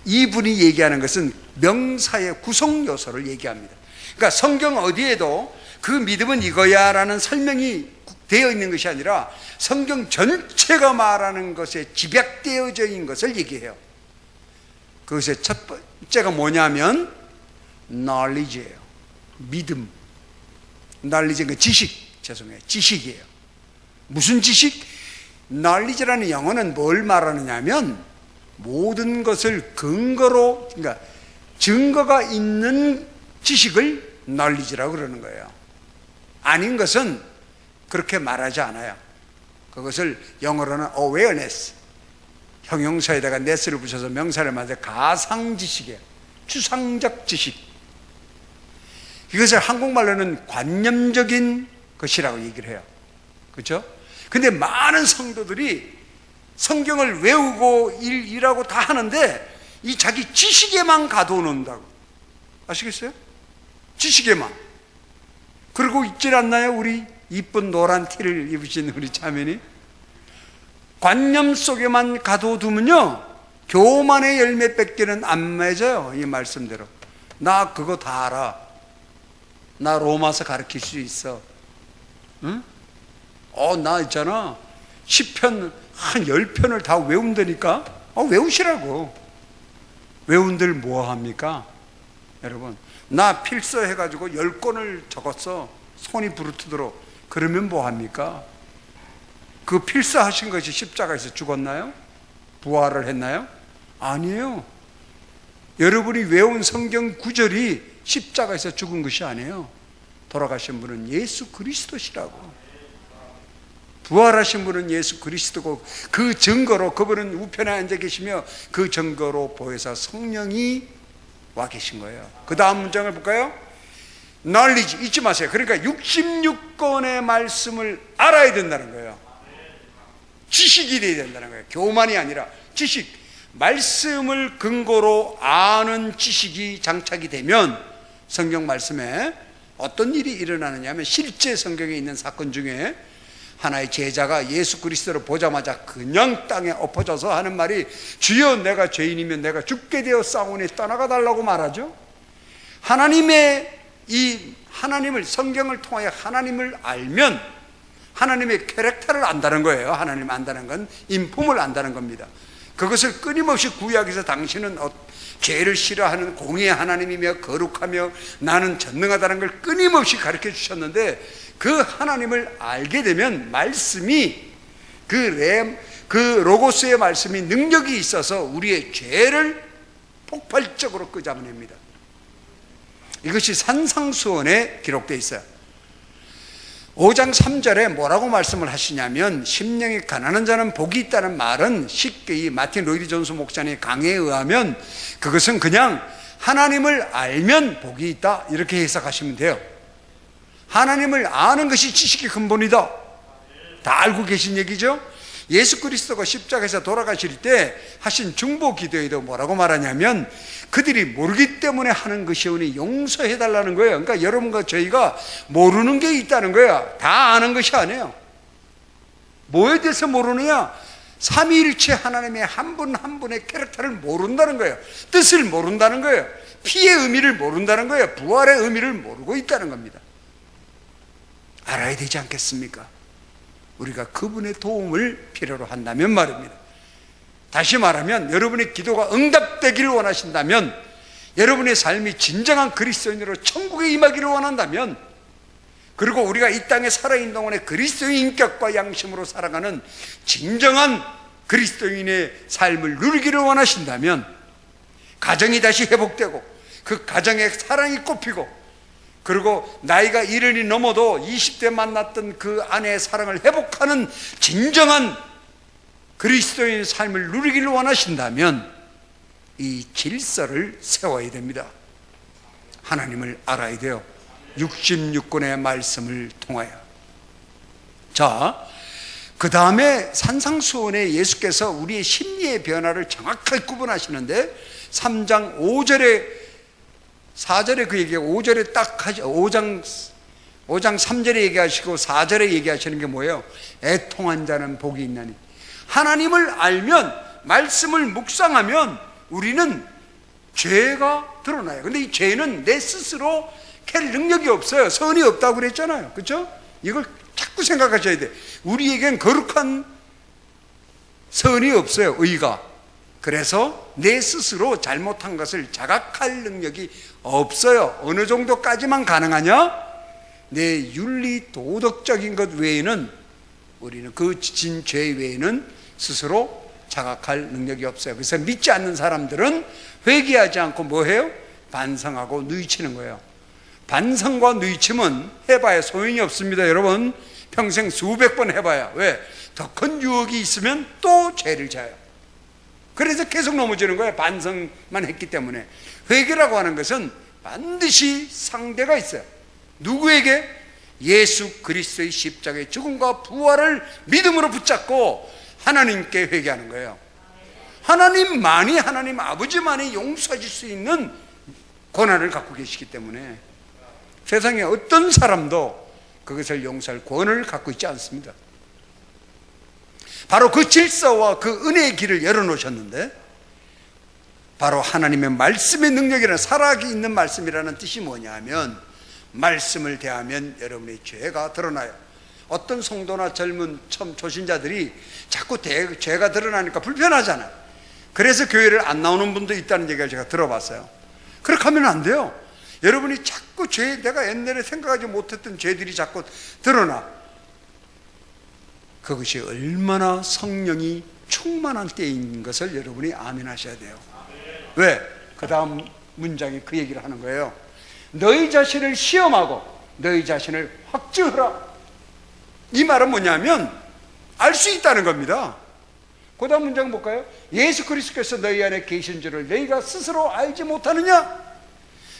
이분이 얘기하는 것은 명사의 구성 요소를 얘기합니다. 그러니까 성경 어디에도 그 믿음은 이거야 라는 설명이 되어 있는 것이 아니라 성경 전체가 말하는 것에 집약되어져 있는 것을 얘기해요. 그것의 첫 번째가 뭐냐면 knowledge예요. 믿음. knowledge는 지식이에요. 무슨 지식? knowledge라는 영어는 뭘 말하느냐 하면 모든 것을 근거로, 그러니까 증거가 있는 지식을 knowledge라고 그러는 거예요. 아닌 것은 그렇게 말하지 않아요. 그것을 영어로는 awareness, 형용사에다가 ness를 붙여서 명사를 만들어 가상 지식이에요. 추상적 지식. 이것을 한국말로는 관념적인 것이라고 얘기를 해요. 그렇죠? 근데 많은 성도들이 성경을 외우고 일하고 다 하는데 이 자기 지식에만 가둬놓는다고. 아시겠어요? 지식에만. 그리고 있질 않나요? 우리 이쁜 노란 티를 입으신 우리 자매니 관념 속에만 가둬두면요 교만의 열매 뺏기는 안 맺어요. 이 말씀대로 나 그거 다 알아. 나 로마서 가르칠 수 있어. 응? 나 있잖아 10편 한 10편을 다 외운다니까. 외우시라고. 외운들 뭐합니까? 여러분 나 필서해가지고 10권을 적었어. 손이 부르트도록. 그러면 뭐합니까? 그 필서하신 것이 십자가에서 죽었나요? 부활을 했나요? 아니에요. 여러분이 외운 성경 구절이 십자가에서 죽은 것이 아니에요. 돌아가신 분은 예수 그리스도시라고. 부활하신 분은 예수 그리스도고 그 증거로 그분은 우편에 앉아 계시며 그 증거로 보혜사 성령이 와 계신 거예요. 그 다음 문장을 볼까요? knowledge 잊지 마세요. 그러니까 66권의 말씀을 알아야 된다는 거예요. 지식이 돼야 된다는 거예요. 교만이 아니라 지식. 말씀을 근거로 아는 지식이 장착이 되면 성경 말씀에 어떤 일이 일어나느냐 하면 실제 성경에 있는 사건 중에 하나의 제자가 예수 그리스도를 보자마자 그냥 땅에 엎어져서 하는 말이 주여 내가 죄인이면 내가 죽게 되어 싸우니 떠나가 달라고 말하죠. 하나님을 성경을 통하여 하나님을 알면 하나님의 캐릭터를 안다는 거예요. 하나님 안다는 건 인품을 안다는 겁니다. 그것을 끊임없이 구약에서 당신은 죄를 싫어하는 공의의 하나님이며 거룩하며 나는 전능하다는 걸 끊임없이 가르쳐 주셨는데 그 하나님을 알게 되면 말씀이 그 로고스의 말씀이 능력이 있어서 우리의 죄를 폭발적으로 끄잡아냅니다. 이것이 산상수원에 기록되어 있어요. 5장 3절에 뭐라고 말씀을 하시냐면, 심령이 가난한 자는 복이 있다는 말은 쉽게 이 마틴 로이드 존스 목사님의 강해에 의하면 그것은 그냥 하나님을 알면 복이 있다, 이렇게 해석하시면 돼요. 하나님을 아는 것이 지식의 근본이다. 다 알고 계신 얘기죠. 예수 그리스도가 십자가에서 돌아가실 때 하신 중보 기도에도 뭐라고 말하냐면, 그들이 모르기 때문에 하는 것이오니 용서해달라는 거예요. 그러니까 여러분과 저희가 모르는 게 있다는 거야. 다 아는 것이 아니에요. 뭐에 대해서 모르느냐? 삼위일체 하나님의 한 분 한 분의 캐릭터를 모른다는 거예요. 뜻을 모른다는 거예요. 피의 의미를 모른다는 거예요. 부활의 의미를 모르고 있다는 겁니다. 알아야 되지 않겠습니까? 우리가 그분의 도움을 필요로 한다면 말입니다. 다시 말하면, 여러분의 기도가 응답되기를 원하신다면, 여러분의 삶이 진정한 그리스도인으로 천국에 임하기를 원한다면, 그리고 우리가 이 땅에 살아있는 동안에 그리스도의 인격과 양심으로 살아가는 진정한 그리스도인의 삶을 누리기를 원하신다면, 가정이 다시 회복되고 그 가정에 사랑이 꼽히고, 그리고 나이가 70이 넘어도 20대 만났던 그 아내의 사랑을 회복하는 진정한 그리스도인의 삶을 누리기를 원하신다면 이 질서를 세워야 됩니다. 하나님을 알아야 돼요. 66권의 말씀을 통하여. 자, 그 다음에 산상수훈에 예수께서 우리의 심리의 변화를 정확하게 구분하시는데, 3장 5절에 4절에 그 얘기, 5절에 딱 하죠. 5장 3절에 얘기하시고 4절에 얘기하시는 게 뭐예요? 애통한 자는 복이 있나니. 하나님을 알면, 말씀을 묵상하면 우리는 죄가 드러나요. 근데 이 죄는 내 스스로 캘 능력이 없어요. 선이 없다고 그랬잖아요. 그렇죠? 이걸 자꾸 생각하셔야 돼. 우리에겐 거룩한 선이 없어요. 의가. 그래서 내 스스로 잘못한 것을 자각할 능력이 없어요. 어느 정도까지만 가능하냐? 내 윤리 도덕적인 것 외에는, 우리는 그 지친 죄 외에는 스스로 자각할 능력이 없어요. 그래서 믿지 않는 사람들은 회개하지 않고 뭐 해요? 반성하고 누이치는 거예요. 반성과 누이침은 해봐야 소용이 없습니다. 여러분, 평생 수백 번 해봐야. 왜? 더 큰 유혹이 있으면 또 죄를 져요. 그래서 계속 넘어지는 거예요. 반성만 했기 때문에. 회개라고 하는 것은 반드시 상대가 있어요. 누구에게? 예수 그리스도의 십자가의 죽음과 부활을 믿음으로 붙잡고 하나님께 회개하는 거예요. 하나님만이, 하나님 아버지만이 용서해 줄 수 있는 권한을 갖고 계시기 때문에 세상에 어떤 사람도 그것을 용서할 권한을 갖고 있지 않습니다. 바로 그 질서와 그 은혜의 길을 열어놓으셨는데, 바로 하나님의 말씀의 능력이라는, 살아있는 말씀이라는 뜻이 뭐냐 하면, 말씀을 대하면 여러분의 죄가 드러나요. 어떤 성도나 젊은 처음 초신자들이 자꾸 죄가 드러나니까 불편하잖아요. 그래서 교회를 안 나오는 분도 있다는 얘기를 제가 들어봤어요. 그렇게 하면 안 돼요. 여러분이 자꾸 내가 옛날에 생각하지 못했던 죄들이 자꾸 드러나. 그것이 얼마나 성령이 충만한 때인 것을 여러분이 아멘하셔야 돼요. 왜? 그 다음 문장이 그 얘기를 하는 거예요. 너희 자신을 시험하고 너희 자신을 확증하라. 이 말은 뭐냐면 알 수 있다는 겁니다. 그 다음 문장 볼까요? 예수 그리스도께서 너희 안에 계신 줄을 너희가 스스로 알지 못하느냐?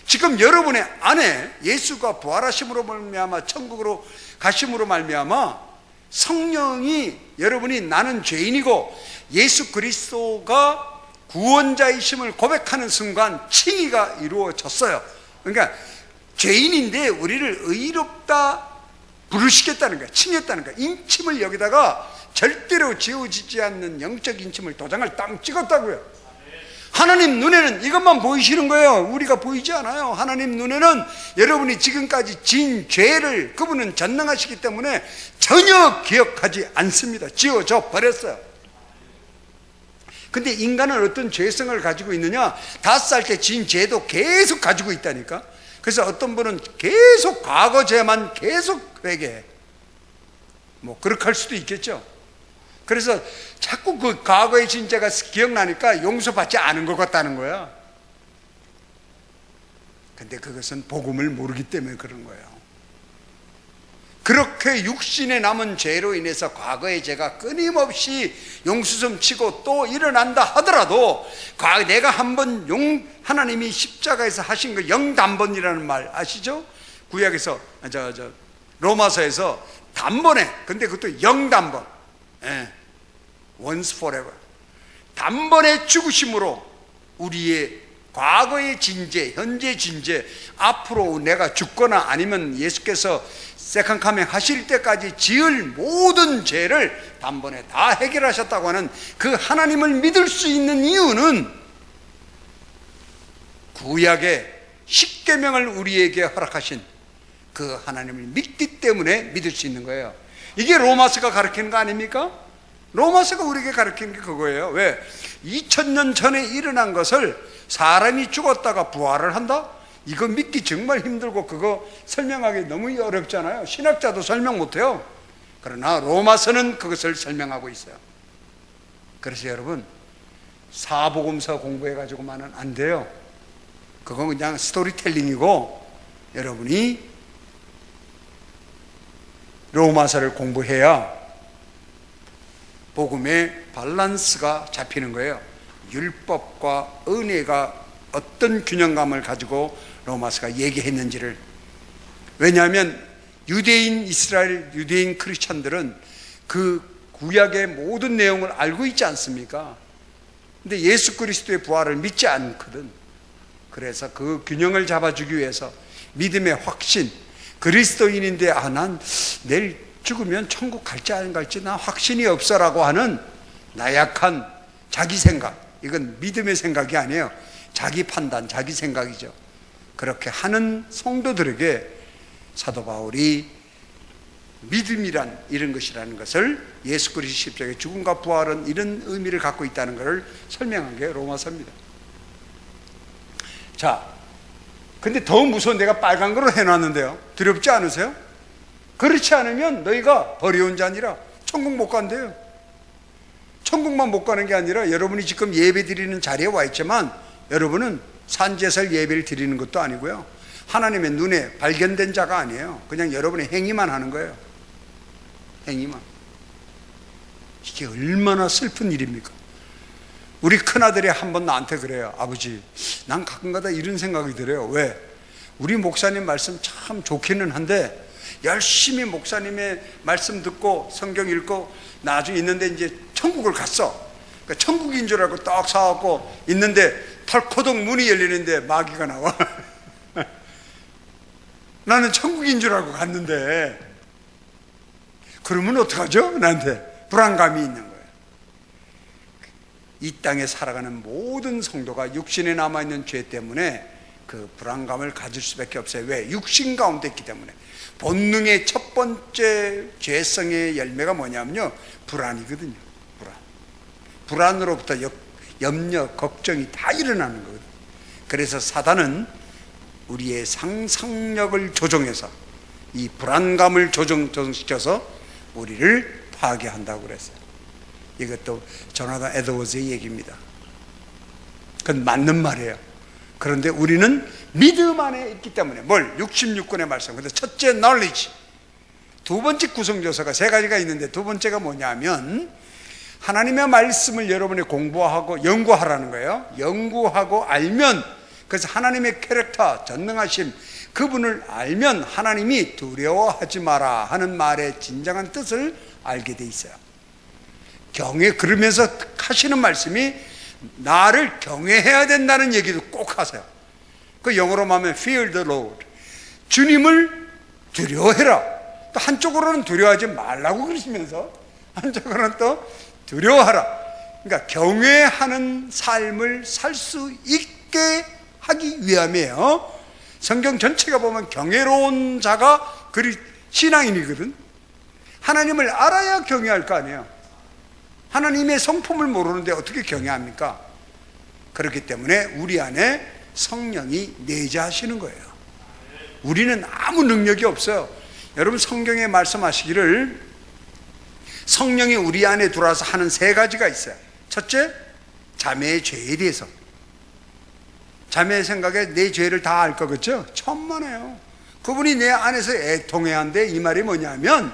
지금 여러분의 안에 예수가 부활하심으로 말미암아 천국으로 가심으로 말미암아 성령이, 여러분이 나는 죄인이고 예수 그리스도가 구원자이심을 고백하는 순간 칭의가 이루어졌어요. 그러니까 죄인인데 우리를 의롭다 부르시겠다는 거야. 칭했다는 거야. 인침을 여기다가 절대로 지워지지 않는 영적 인침을 도장을 딱 찍었다고요. 하나님 눈에는 이것만 보이시는 거예요. 우리가 보이지 않아요. 하나님 눈에는 여러분이 지금까지 진 죄를 그분은 전능하시기 때문에 전혀 기억하지 않습니다. 지워져 버렸어요. 근데 인간은 어떤 죄성을 가지고 있느냐? 5살 때 진 죄도 계속 가지고 있다니까. 그래서 어떤 분은 계속 과거 죄만 계속 회개해. 뭐 그렇게 할 수도 있겠죠. 그래서 자꾸 그 과거의 진죄가 기억나니까 용서받지 않은 것 같다는 거야. 근데 그것은 복음을 모르기 때문에 그런 거예요. 그렇게 육신에 남은 죄로 인해서 과거의 죄가 끊임없이 용수점 치고 또 일어난다 하더라도 내가 한번 하나님이 십자가에서 하신 그 영단번이라는 말 아시죠? 구약에서 로마서에서 단번에, 근데 그것도 영단번, once forever, 단번에 죽으심으로 우리의 과거의 진죄, 현재 진죄, 앞으로 내가 죽거나 아니면 예수께서 세컨 카밍 하실 때까지 지을 모든 죄를 단번에 다 해결하셨다고 하는 그 하나님을 믿을 수 있는 이유는 구약의 십계명을 우리에게 허락하신 그 하나님을 믿기 때문에 믿을 수 있는 거예요. 이게 로마서가 가르치는 거 아닙니까? 로마서가 우리에게 가르치는 게 그거예요. 왜? 2000년 전에 일어난 것을 사람이 죽었다가 부활을 한다? 이거 믿기 정말 힘들고 그거 설명하기 너무 어렵잖아요. 신학자도 설명 못해요. 그러나 로마서는 그것을 설명하고 있어요. 그래서 여러분, 사복음서 공부해가지고만은 안 돼요. 그건 그냥 스토리텔링이고, 여러분이 로마서를 공부해야 복음의 밸런스가 잡히는 거예요. 율법과 은혜가 어떤 균형감을 가지고 로마서가 얘기했는지를. 왜냐하면 유대인 이스라엘, 유대인 크리스찬들은 그 구약의 모든 내용을 알고 있지 않습니까? 근데 예수 그리스도의 부활을 믿지 않거든. 그래서 그 균형을 잡아주기 위해서 믿음의 확신, 그리스도인인데 난 내일 죽으면 천국 갈지 안 갈지 나 확신이 없어라고 하는 나약한 자기 생각, 이건 믿음의 생각이 아니에요. 자기 판단, 자기 생각이죠. 그렇게 하는 성도들에게 사도 바울이 믿음이란 이런 것이라는 것을, 예수 그리스도 십자가의 죽음과 부활은 이런 의미를 갖고 있다는 것을 설명한 게 로마서입니다. 자, 근데 더 무서운, 내가 빨간 거로 해놨는데요, 두렵지 않으세요? 그렇지 않으면 너희가 버려온 자니라 천국 못 간대요. 천국만 못 가는 게 아니라 여러분이 지금 예배 드리는 자리에 와 있지만 여러분은 산제설 예배를 드리는 것도 아니고요, 하나님의 눈에 발견된 자가 아니에요. 그냥 여러분의 행위만 하는 거예요. 행위만. 이게 얼마나 슬픈 일입니까? 우리 큰아들이 한 번 나한테 그래요. 아버지, 난 가끔가다 이런 생각이 들어요. 왜? 우리 목사님 말씀 참 좋기는 한데 열심히 목사님의 말씀 듣고 성경 읽고 나중에 있는데 이제 천국을 갔어. 그러니까 천국인 줄 알고 딱 사갖고 있는데 털코덕 문이 열리는데 마귀가 나와. 나는 천국인 줄 알고 갔는데. 그러면 어떡하죠? 나한테 불안감이 있는 거예요. 이 땅에 살아가는 모든 성도가 육신에 남아있는 죄 때문에 그 불안감을 가질 수밖에 없어요. 왜? 육신 가운데 있기 때문에. 본능의 첫 번째 죄성의 열매가 뭐냐면요, 불안이거든요. 불안으로부터 염려, 걱정이 다 일어나는 거거든요. 그래서 사단은 우리의 상상력을 조종해서 이 불안감을 조정시켜서 우리를 파괴한다고 그랬어요. 이것도 조나단 에드워즈의 얘기입니다. 그건 맞는 말이에요. 그런데 우리는 믿음 안에 있기 때문에, 뭘? 66권의 말씀. 근데 첫째 knowledge, 두 번째 구성조서가 세 가지가 있는데 두 번째가 뭐냐면 하나님의 말씀을 여러분이 공부하고 연구하라는 거예요. 연구하고 알면, 그래서 하나님의 캐릭터, 전능하심, 그분을 알면 하나님이 두려워하지 마라 하는 말의 진정한 뜻을 알게 돼 있어요. 그러면서 하시는 말씀이 나를 경외해야 된다는 얘기도 꼭 하세요. 그 영어로 하면 fear the Lord, 주님을 두려워해라. 또 한쪽으로는 두려워하지 말라고 그러시면서 한쪽으로는 또 두려워하라. 그러니까 경외하는 삶을 살 수 있게 하기 위함이에요. 성경 전체가 보면 경외로운 자가 신앙인이거든. 하나님을 알아야 경외할 거 아니에요. 하나님의 성품을 모르는데 어떻게 경외합니까? 그렇기 때문에 우리 안에 성령이 내재하시는 거예요. 우리는 아무 능력이 없어요. 여러분, 성경에 말씀하시기를 성령이 우리 안에 들어와서 하는 세 가지가 있어요. 첫째, 자매의 죄에 대해서. 자매의 생각에 내 죄를 다 알 거겠죠? 천만에요. 그분이 내 안에서 애통해야 한대. 이 말이 뭐냐면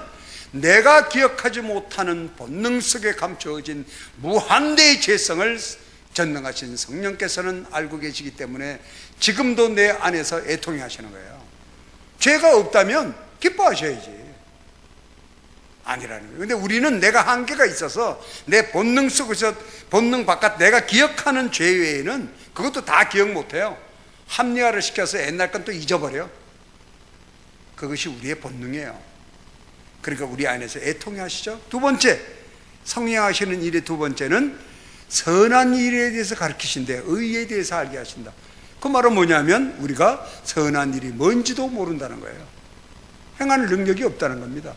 내가 기억하지 못하는 본능 속에 감춰진 무한대의 죄성을 전능하신 성령께서는 알고 계시기 때문에 지금도 내 안에서 애통해 하시는 거예요. 죄가 없다면 기뻐하셔야지. 아니라는 거예요. 근데 우리는 내가 한계가 있어서 내 본능 속에서, 본능 바깥 내가 기억하는 죄 외에는 그것도 다 기억 못해요. 합리화를 시켜서 옛날 건 또 잊어버려. 그것이 우리의 본능이에요. 그러니까 우리 안에서 애통해 하시죠. 두 번째, 성령 하시는 일의 두 번째는 선한 일에 대해서 가르치신대. 의에 대해서 알게 하신다. 그 말은 뭐냐면 우리가 선한 일이 뭔지도 모른다는 거예요. 행할 능력이 없다는 겁니다.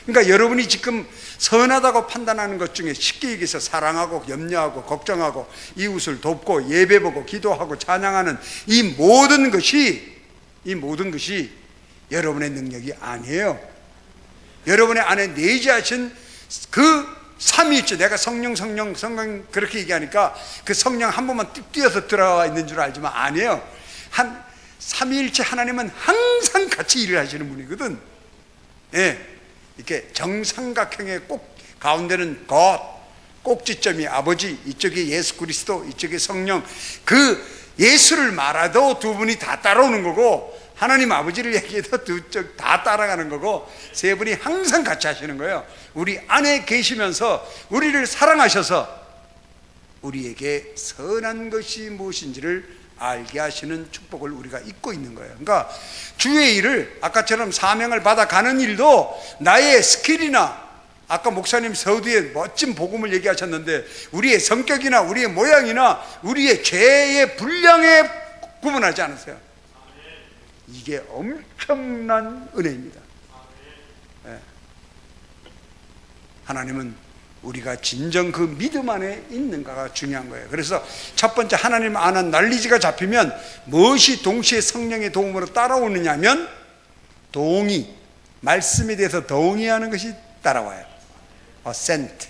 그러니까 여러분이 지금 선하다고 판단하는 것 중에 쉽게 얘기해서 사랑하고 염려하고 걱정하고 이웃을 돕고 예배보고 기도하고 찬양하는 이 모든 것이 여러분의 능력이 아니에요. 여러분의 안에 내재하신 그 삼위일체, 내가 성령 그렇게 얘기하니까 그 성령 한 번만 뚝 뛰어서 들어와 있는 줄 알지만 아니에요. 한 삼위일체 하나님은 항상 같이 일을 하시는 분이거든. 예. 이렇게 정삼각형의 꼭 가운데는 것, 꼭지점이 아버지, 이쪽에 예수 그리스도, 이쪽에 성령. 그 예수를 말아도 두 분이 다 따라오는 거고, 하나님 아버지를 얘기해도 두 쪽 다 따라가는 거고, 세 분이 항상 같이 하시는 거예요. 우리 안에 계시면서 우리를 사랑하셔서 우리에게 선한 것이 무엇인지를 알게 하시는 축복을 우리가 잊고 있는 거예요. 그러니까 주의 일을 아까처럼 사명을 받아 가는 일도 나의 스킬이나 아까 목사님 서두에 멋진 복음을 얘기하셨는데 우리의 성격이나 우리의 모양이나 우리의 죄의 분량에 구분하지 않으세요. 이게 엄청난 은혜입니다. 네. 하나님은 우리가 진정 그 믿음 안에 있는가가 중요한 거예요. 그래서 첫 번째, 하나님 아는 난리지가 잡히면 무엇이 동시에 성령의 도움으로 따라오느냐면 동의, 말씀에 대해서 동의하는 것이 따라와요. assent.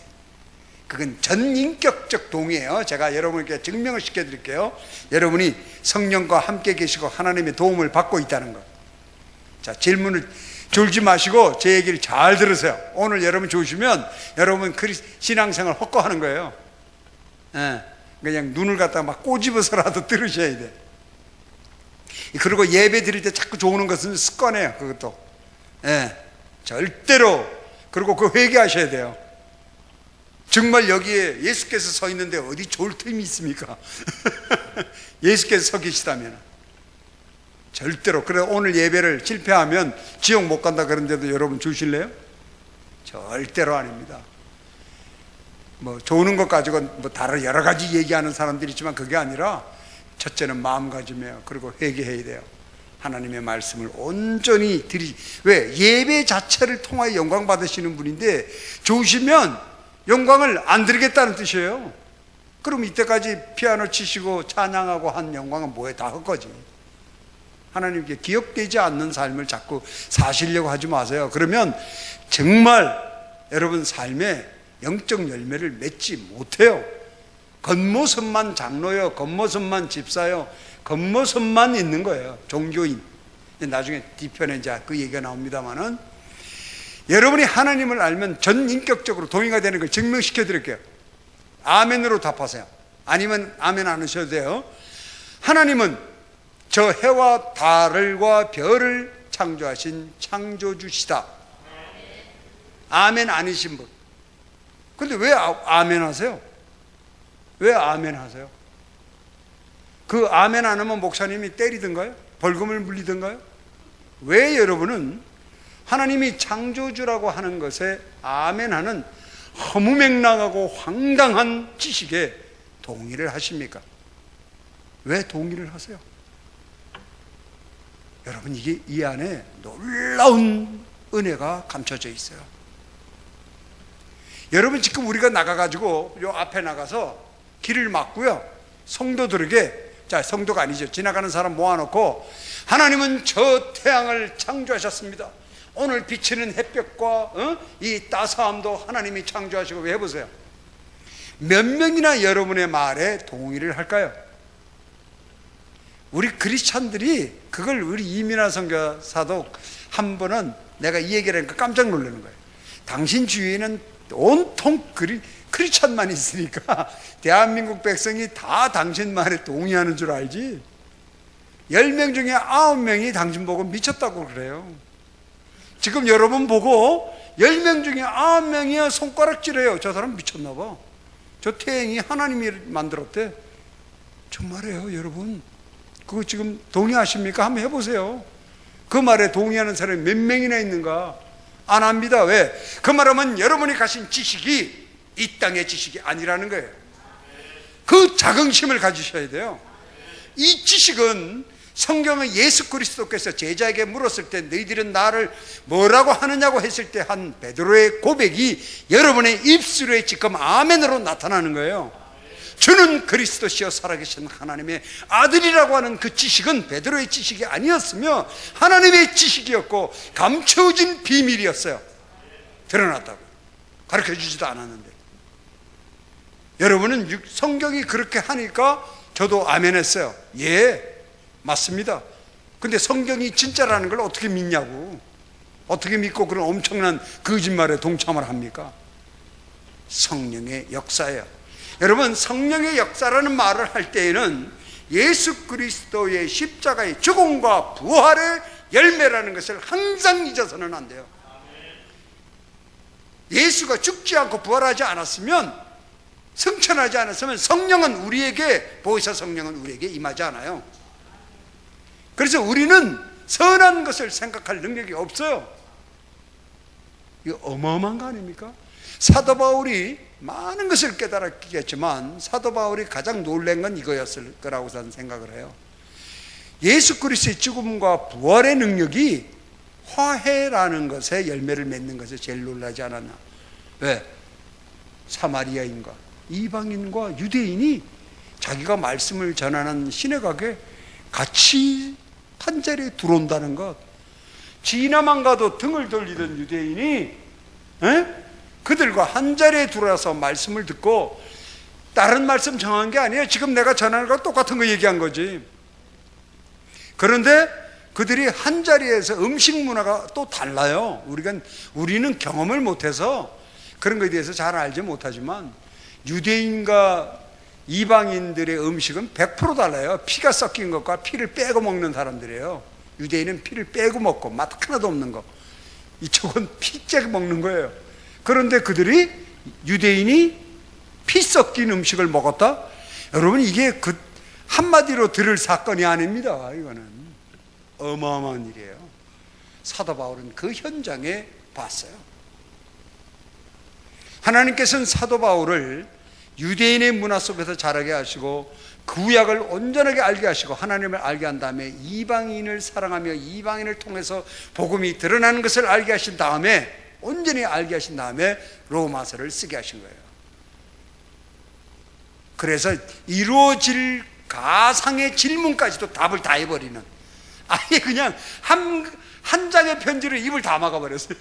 그건 전인격적 동의예요. 제가 여러분께 증명을 시켜드릴게요. 여러분이 성령과 함께 계시고 하나님의 도움을 받고 있다는 것. 자, 질문을 졸지 마시고 제 얘기를 잘 들으세요. 오늘 여러분 좋으시면 여러분 신앙생활 헛거하는 거예요. 예, 그냥 눈을 갖다가 막 꼬집어서라도 들으셔야 돼. 그리고 예배 드릴 때 자꾸 좋은 것은 습관이에요. 그것도. 예, 절대로. 그리고 그 회개하셔야 돼요. 정말 여기에 예수께서 서 있는데 어디 좋을 틈이 있습니까? 예수께서 서 계시다면 절대로. 그래 오늘 예배를 실패하면 지옥 못 간다 그런데도 여러분 주실래요? 절대로 아닙니다. 뭐 좋은 것 가지고 뭐 다른 여러 가지 얘기하는 사람들이 있지만 그게 아니라 첫째는 마음가짐이에요. 그리고 회개해야 돼요. 하나님의 말씀을 온전히 왜? 예배 자체를 통하여 영광 받으시는 분인데 좋으시면 영광을 안 드리겠다는 뜻이에요. 그럼 이때까지 피아노 치시고 찬양하고 한 영광은 뭐에 다 헛거지. 하나님께 기억되지 않는 삶을 자꾸 사시려고 하지 마세요. 그러면 정말 여러분 삶에 영적 열매를 맺지 못해요. 겉모습만 장로요, 겉모습만 집사요, 겉모습만 있는 거예요. 종교인. 나중에 뒤편에 이제 그 얘기가 나옵니다만은 여러분이 하나님을 알면 전인격적으로 동의가 되는 걸 증명시켜 드릴게요. 아멘으로 답하세요. 아니면 아멘 안 하셔도 돼요. 하나님은 저 해와 달과 별을 창조하신 창조주시다. 아멘 아니신 분. 근데 왜 아멘 하세요? 왜 아멘 하세요? 그 아멘 안 하면 목사님이 때리던가요? 벌금을 물리던가요? 왜 여러분은 하나님이 창조주라고 하는 것에 아멘 하는 허무맹랑하고 황당한 지식에 동의를 하십니까? 왜 동의를 하세요? 여러분 이게 이 안에 놀라운 은혜가 감춰져 있어요. 여러분 지금 우리가 나가가지고 요 앞에 나가서 길을 막고요, 성도들에게, 자 성도가 아니죠, 지나가는 사람 모아놓고 하나님은 저 태양을 창조하셨습니다. 오늘 비치는 햇볕과 이 따스함도 하나님이 창조하시고, 해보세요. 몇 명이나 여러분의 말에 동의를 할까요? 우리 크리스찬들이 그걸 우리 이민아 선교사도 한 번은 내가 이 얘기를 하니까 깜짝 놀라는 거예요. 당신 주위에는 온통 크리스찬만 있으니까 대한민국 백성이 다 당신 말에 동의하는 줄 알지? 10명 중에 9명이 당신 보고 미쳤다고 그래요. 지금 여러분 보고 10명 중에 9명이 손가락질해요. 저 사람 미쳤나 봐. 저 태행이 하나님이 만들었대. 정말이에요, 여러분. 그거 지금 동의하십니까? 한번 해보세요. 그 말에 동의하는 사람이 몇 명이나 있는가? 안 합니다. 왜? 그 말하면 여러분이 가신 지식이 이 땅의 지식이 아니라는 거예요. 그 자긍심을 가지셔야 돼요. 이 지식은 성경은 예수 그리스도께서 제자에게 물었을 때 너희들은 나를 뭐라고 하느냐고 했을 때 한 베드로의 고백이 여러분의 입술에 지금 아멘으로 나타나는 거예요. 주는 그리스도시여 살아계신 하나님의 아들이라고 하는 그 지식은 베드로의 지식이 아니었으며 하나님의 지식이었고 감춰진 비밀이었어요. 드러났다고 가르쳐주지도 않았는데, 여러분은 성경이 그렇게 하니까 저도 아멘 했어요. 예, 맞습니다. 근데 성경이 진짜라는 걸 어떻게 믿냐고. 어떻게 믿고 그런 엄청난 거짓말에 동참을 합니까? 성령의 역사예요. 여러분, 성령의 역사라는 말을 할 때에는 예수 그리스도의 십자가의 죽음과 부활의 열매라는 것을 항상 잊어서는 안 돼요. 예수가 죽지 않고 부활하지 않았으면, 승천하지 않았으면 성령은 우리에게, 보혜사 성령은 우리에게 임하지 않아요. 그래서 우리는 선한 것을 생각할 능력이 없어요. 이거 어마어마한 거 아닙니까? 사도 바울이 많은 것을 깨달았겠지만 사도 바울이 가장 놀란 건 이거였을 거라고 저는 생각을 해요. 예수 그리스도의 죽음과 부활의 능력이 화해라는 것에 열매를 맺는 것에 제일 놀라지 않았나? 왜? 사마리아인과 이방인과 유대인이 자기가 말씀을 전하는 시내각에 같이 한 자리에 들어온다는 것. 지나만 가도 등을 돌리던 유대인이 그들과 한 자리에 들어와서 말씀을 듣고, 다른 말씀 정한 게 아니에요. 지금 내가 전하는 거 똑같은 거 얘기한 거지. 그런데 그들이 한 자리에서 음식 문화가 또 달라요. 우리는 경험을 못해서 그런 거에 대해서 잘 알지 못하지만 유대인과 이방인들의 음식은 100% 달라요. 피가 섞인 것과 피를 빼고 먹는 사람들이에요. 유대인은 피를 빼고 먹고 맛 하나도 없는 거, 이쪽은 피째 먹는 거예요. 그런데 그들이, 유대인이 피 섞인 음식을 먹었다? 여러분, 이게 그 한마디로 들을 사건이 아닙니다. 이거는 어마어마한 일이에요. 사도 바울은 그 현장에 봤어요. 하나님께서는 사도 바울을 유대인의 문화 속에서 자라게 하시고 구약을 온전하게 알게 하시고 하나님을 알게 한 다음에 이방인을 사랑하며 이방인을 통해서 복음이 드러나는 것을 알게 하신 다음에, 온전히 알게 하신 다음에 로마서를 쓰게 하신 거예요. 그래서 이루어질 가상의 질문까지도 답을 다 해버리는, 아예 그냥 한 장의 편지를 입을 다 막아버렸어요.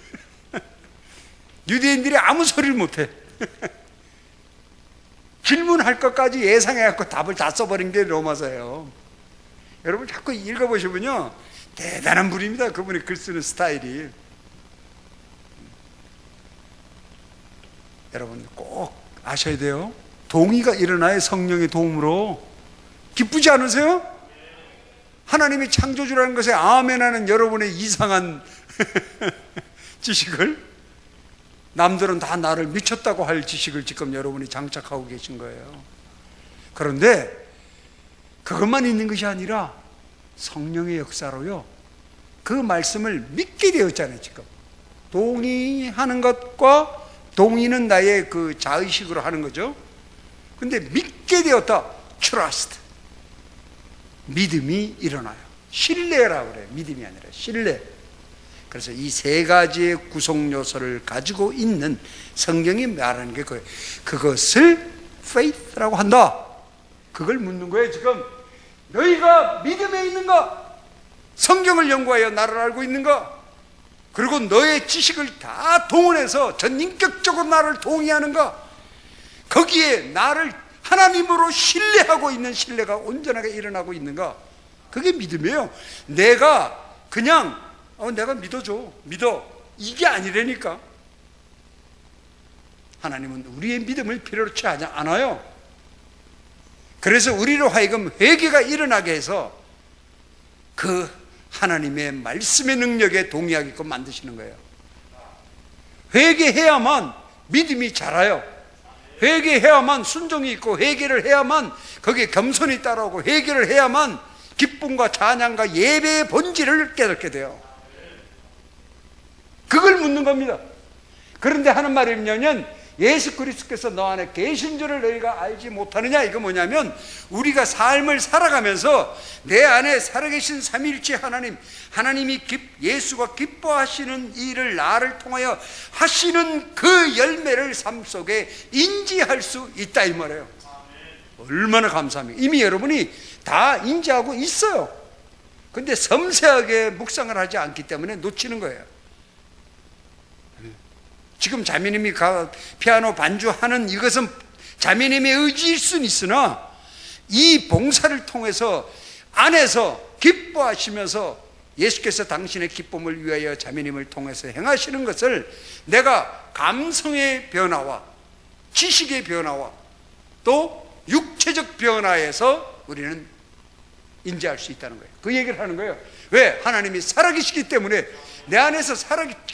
유대인들이 아무 소리를 못해. 질문할 것까지 예상해갖고 답을 다 써버린 게 로마서예요. 여러분 자꾸 읽어보시면요, 대단한 분입니다. 그분이 글 쓰는 스타일이. 여러분 꼭 아셔야 돼요. 동의가 일어나요. 성령의 도움으로. 기쁘지 않으세요? 하나님이 창조주라는 것에 아멘하는 여러분의 이상한 지식을, 남들은 다 나를 미쳤다고 할 지식을 지금 여러분이 장착하고 계신 거예요. 그런데 그것만 있는 것이 아니라 성령의 역사로요, 그 말씀을 믿게 되었잖아요. 지금 동의하는 것과, 동의는 나의 그 자의식으로 하는 거죠. 근데 믿게 되었다. trust, 믿음이 일어나요. 신뢰라고 그래요. 믿음이 아니라 신뢰. 그래서 이 세 가지의 구성 요소를 가지고 있는 성경이 말하는 게 그거예요. 그것을 faith라고 한다. 그걸 묻는 거예요. 지금 너희가 믿음에 있는가? 성경을 연구하여 나를 알고 있는가? 그리고 너의 지식을 다 동원해서 전인격적으로 나를 동의하는가? 거기에 나를 하나님으로 신뢰하고 있는 신뢰가 온전하게 일어나고 있는가? 그게 믿음이에요. 내가 그냥 내가 믿어줘, 믿어, 이게 아니라니까. 하나님은 우리의 믿음을 필요로 하지 않아요. 그래서 우리로 하여금 회개가 일어나게 해서 그 하나님의 말씀의 능력에 동의하게끔 만드시는 거예요. 회개해야만 믿음이 자라요. 회개해야만 순종이 있고, 회개를 해야만 거기에 겸손이 따라오고, 회개를 해야만 기쁨과 찬양과 예배의 본질을 깨닫게 돼요. 그걸 묻는 겁니다. 그런데 하는 말이 뭐냐면, 예수 그리스도께서 너 안에 계신 줄을 너희가 알지 못하느냐. 이거 뭐냐면, 우리가 삶을 살아가면서 내 안에 살아계신 삼위일체 하나님이 예수가 기뻐하시는 일을 나를 통하여 하시는 그 열매를 삶 속에 인지할 수 있다, 이 말이에요. 얼마나 감사합니까? 이미 여러분이 다 인지하고 있어요. 근데 섬세하게 묵상을 하지 않기 때문에 놓치는 거예요. 지금 자매님이 피아노 반주하는 이것은 자매님의 의지일 수는 있으나, 이 봉사를 통해서 안에서 기뻐하시면서 예수께서 당신의 기쁨을 위하여 자매님을 통해서 행하시는 것을 내가 감성의 변화와 지식의 변화와 또 육체적 변화에서 우리는 인지할 수 있다는 거예요. 그 얘기를 하는 거예요. 왜? 하나님이 살아계시기 때문에 내 안에서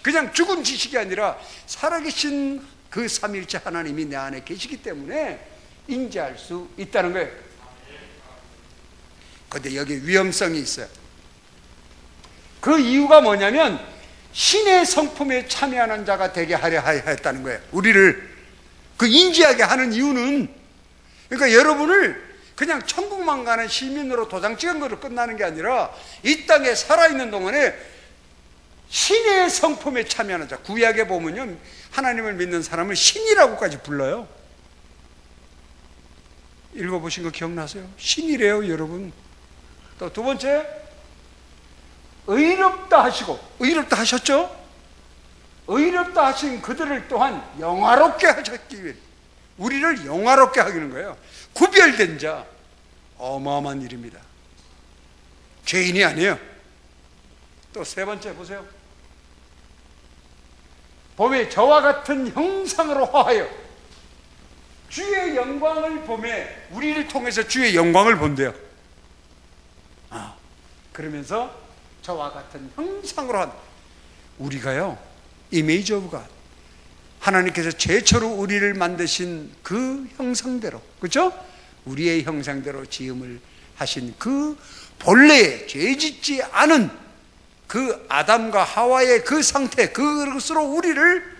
그냥 죽은 지식이 아니라 살아계신 그 삼위일체 하나님이 내 안에 계시기 때문에 인지할 수 있다는 거예요. 그런데 여기 위험성이 있어요. 그 이유가 뭐냐면, 신의 성품에 참여하는 자가 되게 하려 했다는 거예요. 우리를 그 인지하게 하는 이유는, 그러니까 여러분을 그냥 천국만 가는 시민으로 도장 찍은 거로 끝나는 게 아니라, 이 땅에 살아있는 동안에 신의 성품에 참여하는 자. 구약에 보면요, 하나님을 믿는 사람을 신이라고까지 불러요. 읽어보신 거 기억나세요? 신이래요, 여러분. 또 두 번째, 의롭다 하시고, 의롭다 하셨죠? 의롭다 하신 그들을 또한 영화롭게 하셨기 위해, 우리를 영화롭게 하기는 거예요. 구별된 자. 어마어마한 일입니다. 죄인이 아니에요. 또 세 번째 보세요. 봄에 저와 같은 형상으로 화하여 주의 영광을 봄에, 우리를 통해서 주의 영광을 본대요. 그러면서 저와 같은 형상으로 한, 우리가요, 이미지 오브 갓, 하나님께서 최초로 우리를 만드신 그 형상대로, 그렇죠? 우리의 형상대로 지음을 하신 그 본래의 죄짓지 않은 그 아담과 하와의 그 상태, 그것으로 우리를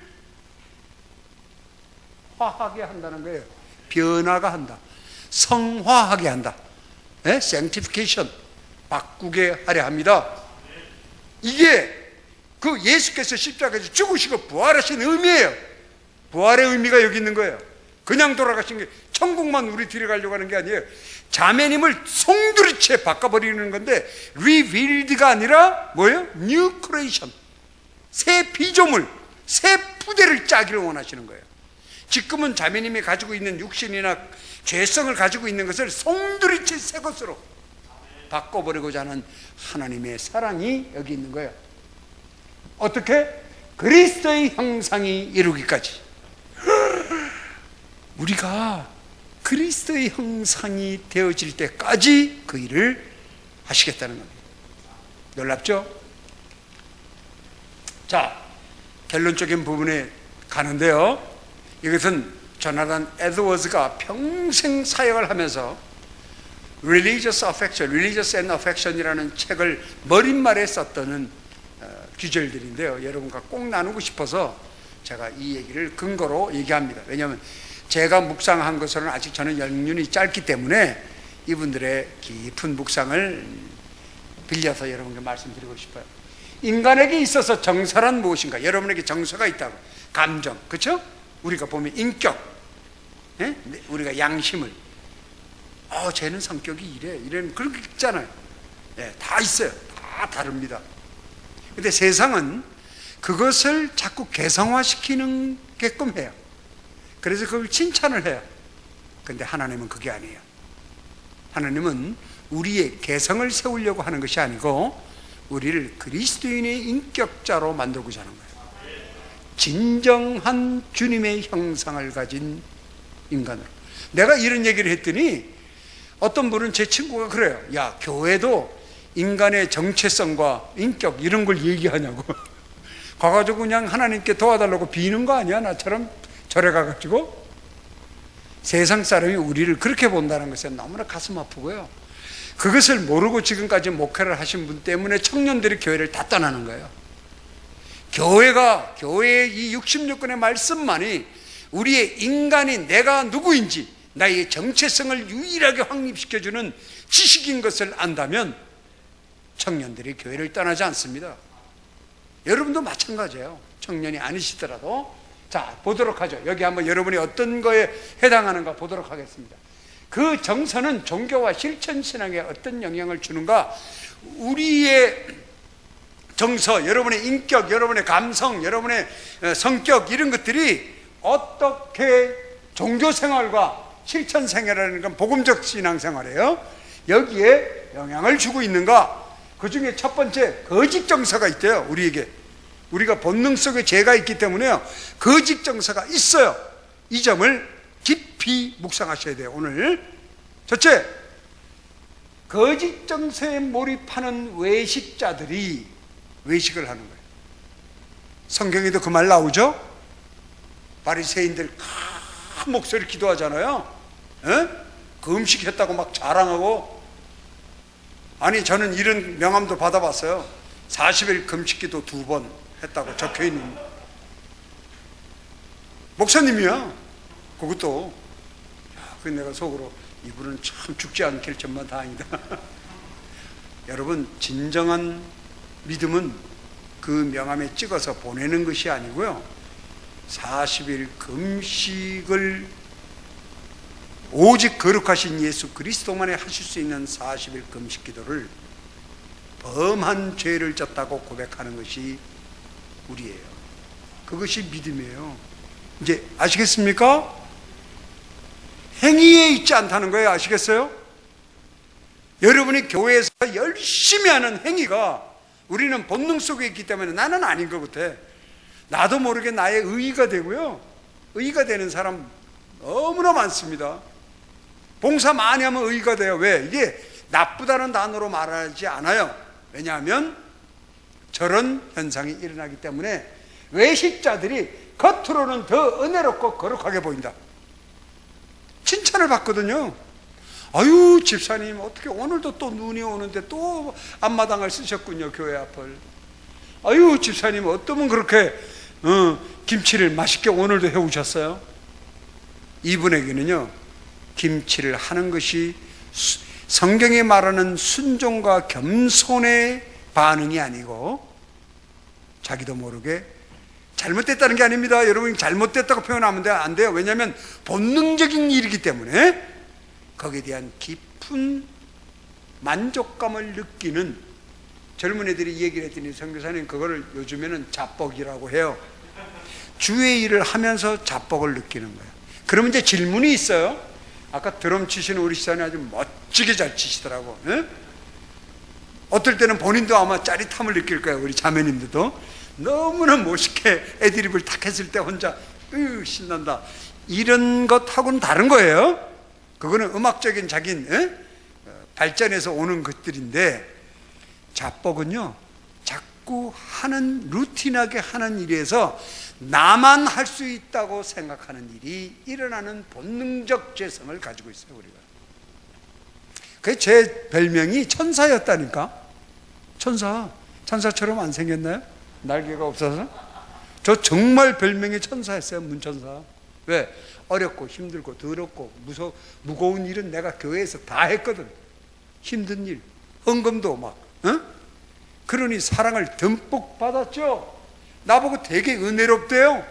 화하게 한다는 거예요. 변화가 한다. 성화하게 한다. 네? sanctification, 바꾸게 하려 합니다. 이게 그 예수께서 십자가에서 죽으시고 부활하신 의미예요. 부활의 의미가 여기 있는 거예요. 그냥 돌아가신 게, 천국만 우리 들어가려고 하는 게 아니에요. 자매님을 송두리째 바꿔버리는 건데, revealed가 아니라 뭐예요? new creation, 새 피조물, 새 부대를 짜기를 원하시는 거예요. 지금은 자매님이 가지고 있는 육신이나 죄성을 가지고 있는 것을 송두리째 새 것으로 바꿔버리고자 하는 하나님의 사랑이 여기 있는 거예요. 어떻게? 그리스도의 형상이 이루기까지. 우리가 그리스도의 형상이 되어질 때까지 그 일을 하시겠다는 겁니다. 놀랍죠? 자, 결론적인 부분에 가는데요, 이것은 조나단 에드워즈가 평생 사역을 하면서 Religious and Affection이라는 책을 머릿말에 썼던 규절들인데요, 여러분과 꼭 나누고 싶어서 제가 이 얘기를 근거로 얘기합니다. 왜냐하면 제가 묵상한 것으로는 아직 저는 연륜이 짧기 때문에 이분들의 깊은 묵상을 빌려서 여러분께 말씀드리고 싶어요. 인간에게 있어서 정서란 무엇인가? 여러분에게 정서가 있다고. 감정, 그렇죠? 우리가 보면 인격, 예? 우리가 양심을, 쟤는 성격이 이런 그런 게 있잖아요. 예, 다 있어요. 다 다릅니다. 근데 세상은 그것을 자꾸 개성화시키는 게끔 해요. 그래서 그걸 칭찬을 해요. 근데 하나님은 그게 아니에요. 하나님은 우리의 개성을 세우려고 하는 것이 아니고 우리를 그리스도인의 인격자로 만들고자 하는 거예요. 진정한 주님의 형상을 가진 인간으로. 내가 이런 얘기를 했더니 어떤 분은 제 친구가 그래요. 야, 교회도 인간의 정체성과 인격 이런 걸 얘기하냐고. 가가지고 그냥 하나님께 도와달라고 비는 거 아니야? 나처럼 절에 가가지고. 세상 사람이 우리를 그렇게 본다는 것에 너무나 가슴 아프고요. 그것을 모르고 지금까지 목회를 하신 분 때문에 청년들이 교회를 다 떠나는 거예요. 교회의 이 66권의 말씀만이 우리의 인간이 내가 누구인지 나의 정체성을 유일하게 확립시켜주는 지식인 것을 안다면 청년들이 교회를 떠나지 않습니다. 여러분도 마찬가지예요. 청년이 아니시더라도. 자, 보도록 하죠. 여기 한번 여러분이 어떤 거에 해당하는가 보도록 하겠습니다. 그 정서는 종교와 실천신앙에 어떤 영향을 주는가? 우리의 정서, 여러분의 인격, 여러분의 감성, 여러분의 성격 이런 것들이 어떻게 종교생활과 실천생활이라는 건 복음적 신앙생활이에요. 여기에 영향을 주고 있는가? 그 중에 첫 번째, 거짓 정서가 있대요. 우리에게. 우리가 본능 속에 죄가 있기 때문에요, 거짓 정서가 있어요. 이 점을 깊이 묵상하셔야 돼요. 오늘 첫째, 거짓 정서에 몰입하는 외식자들이 외식을 하는 거예요. 성경에도 그 말 나오죠. 바리새인들 큰 목소리 기도하잖아요. 에? 그 음식 했다고 막 자랑하고. 아니, 저는 이런 명함도 받아봤어요. 40일 금식기도 2번 했다고 적혀있는 목사님이야. 그것도. 그래서 내가 속으로 이분은 참 죽지 않길 정말 다행이다. 여러분, 진정한 믿음은 그 명함에 찍어서 보내는 것이 아니고요, 40일 금식을 오직 거룩하신 예수 그리스도만이 하실 수 있는 40일 금식 기도를 범한 죄를 졌다고 고백하는 것이 우리예요. 그것이 믿음이에요. 이제 아시겠습니까? 행위에 있지 않다는 거예요. 아시겠어요? 여러분이 교회에서 열심히 하는 행위가 우리는 본능 속에 있기 때문에 나는 아닌 것 같아. 나도 모르게 나의 의의가 되고요, 의의가 되는 사람 너무나 많습니다. 봉사 많이 하면 의의가 돼요. 왜? 이게 나쁘다는 단어로 말하지 않아요. 왜냐하면 저런 현상이 일어나기 때문에 외식자들이 겉으로는 더 은혜롭고 거룩하게 보인다. 칭찬을 받거든요. 아유, 집사님 어떻게 오늘도 또 눈이 오는데 또 앞마당을 쓰셨군요, 교회 앞을. 아유, 집사님 어떠면 그렇게 김치를 맛있게 오늘도 해오셨어요? 이분에게는요, 김치를 하는 것이 성경이 말하는 순종과 겸손의 반응이 아니고 자기도 모르게 잘못됐다는 게 아닙니다. 여러분, 잘못됐다고 표현하면 안 돼요. 왜냐하면 본능적인 일이기 때문에 거기에 대한 깊은 만족감을 느끼는 젊은 애들이 얘기를 했더니, 선교사님 그거를 요즘에는 자뻑이라고 해요. 주의 일을 하면서 자뻑을 느끼는 거예요. 그러면 이제 질문이 있어요. 아까 드럼 치시는 우리 시사님 아주 멋지게 잘 치시더라고. 네? 어떨 때는 본인도 아마 짜릿함을 느낄 거예요. 우리 자매님들도 너무나 멋있게 애드립을 탁 했을 때 혼자 신난다, 이런 것하고는 다른 거예요. 그거는 음악적인 자기 발전에서 오는 것들인데, 자뻑은요, 자꾸 하는 루틴하게 하는 일에서 나만 할 수 있다고 생각하는 일이 일어나는 본능적 죄성을 가지고 있어요. 우리가. 그게 제 별명이 천사였다니까. 천사처럼 안 생겼나요? 날개가 없어서. 저 정말 별명이 천사였어요. 문천사. 왜? 어렵고 힘들고 더럽고 무거운 일은 내가 교회에서 다 했거든. 힘든 일, 헌금도 막, 그러니 사랑을 듬뿍 받았죠. 나보고 되게 은혜롭대요.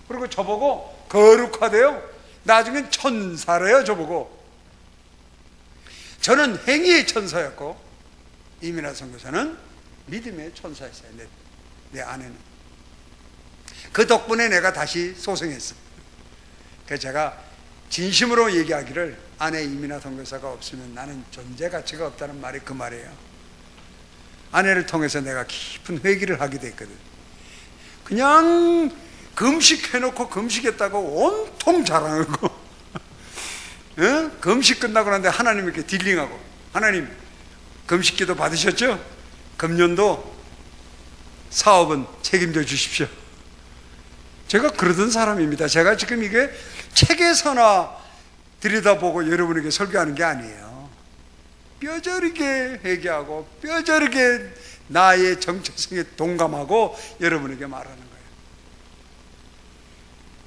그리고 저보고 거룩하대요. 나중엔 천사래요, 저보고. 저는 행위의 천사였고, 이민아 선교사는 믿음의 천사였어요. 내 아내는. 그 덕분에 내가 다시 소생했어. 그래서 제가 진심으로 얘기하기를, 아내 이민아 선교사가 없으면 나는 존재 가치가 없다는 말이 그 말이에요. 아내를 통해서 내가 깊은 회개를 하게 됐거든. 그냥 금식해놓고 금식했다고 온통 자랑하고 금식 끝나고 난데 하나님께 딜링하고, 하나님 금식기도 받으셨죠? 금년도 사업은 책임져 주십시오. 제가 그러던 사람입니다. 제가 지금 이게 책에서나 들여다보고 여러분에게 설교하는 게 아니에요. 뼈저리게 회개하고 뼈저리게 나의 정체성에 동감하고 여러분에게 말하는 거예요.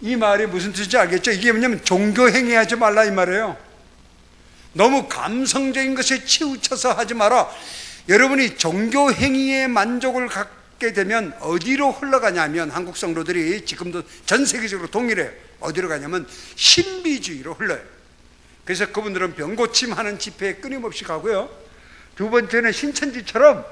이 말이 무슨 뜻인지 알겠죠? 이게 뭐냐면 종교 행위하지 말라 이 말이에요. 너무 감성적인 것에 치우쳐서 하지 마라. 여러분이 종교 행위에 만족을 갖게 되면 어디로 흘러가냐면, 한국 성도들이 지금도 전 세계적으로 동일해요. 어디로 가냐면 신비주의로 흘러요. 그래서 그분들은 병고침하는 집회에 끊임없이 가고요. 두 번째는 신천지처럼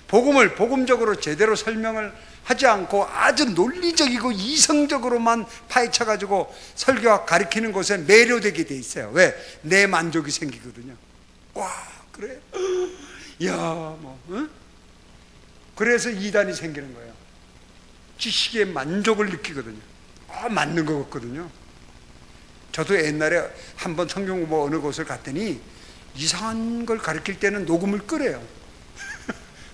복음을 복음적으로 제대로 설명을 하지 않고 아주 논리적이고 이성적으로만 파헤쳐가지고 설교와 가르치는 곳에 매료되게 돼 있어요. 왜? 내 만족이 생기거든요. 와, 그래? 야, 뭐, 응? 그래서 이단이 생기는 거예요. 지식의 만족을 느끼거든요. 맞는 것 같거든요. 저도 옛날에 한번 성경 공부 어느 곳을 갔더니 이상한 걸 가르칠 때는 녹음을 끄래요.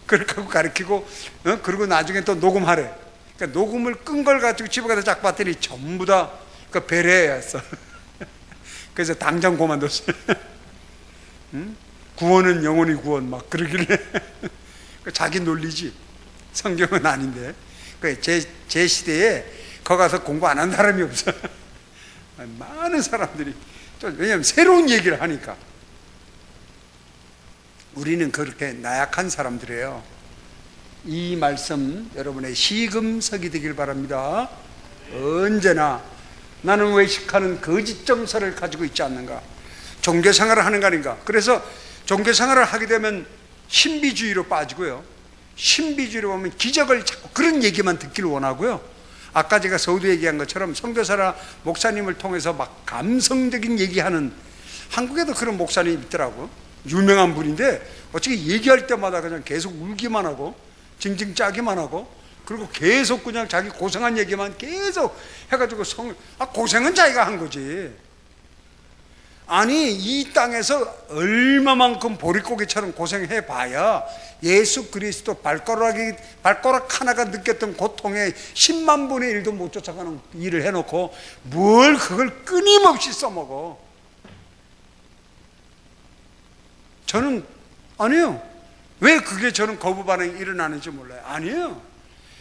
그렇게 하고 가르치고, 그리고 나중에 또 녹음하래. 그러니까 녹음을 끈 걸 가지고 집에 가서 쫙 봤더니 전부 다 그 베레였어. 그래서 당장 그만뒀어요. 구원은 영원히 구원 막 그러길래. 자기 논리지. 성경은 아닌데. 제 시대에 거기 가서 공부 안 한 사람이 없어. 많은 사람들이. 왜냐하면 새로운 얘기를 하니까. 우리는 그렇게 나약한 사람들이에요. 이 말씀 여러분의 시금석이 되길 바랍니다. 언제나 나는 외식하는 거짓 정서를 가지고 있지 않는가? 종교생활을 하는 거 아닌가? 그래서 종교생활을 하게 되면 신비주의로 빠지고요. 신비주의로 보면 기적을 자꾸 그런 얘기만 듣기를 원하고요. 아까 제가 서두 얘기한 것처럼 선교사나 목사님을 통해서 막 감성적인 얘기하는, 한국에도 그런 목사님이 있더라고. 유명한 분인데 어떻게 얘기할 때마다 그냥 계속 울기만 하고 징징 짜기만 하고, 그리고 계속 그냥 자기 고생한 얘기만 계속 해가지고 고생은 자기가 한 거지. 아니 이 땅에서 얼마만큼 보릿고개처럼 고생해 봐야 예수 그리스도 발가락 하나가 느꼈던 고통에 10만 분의 1도 못 쫓아가는 일을 해놓고 뭘 그걸 끊임없이 써먹어. 저는 아니에요. 왜 그게 저는 거부 반응이 일어나는지 몰라요. 아니에요.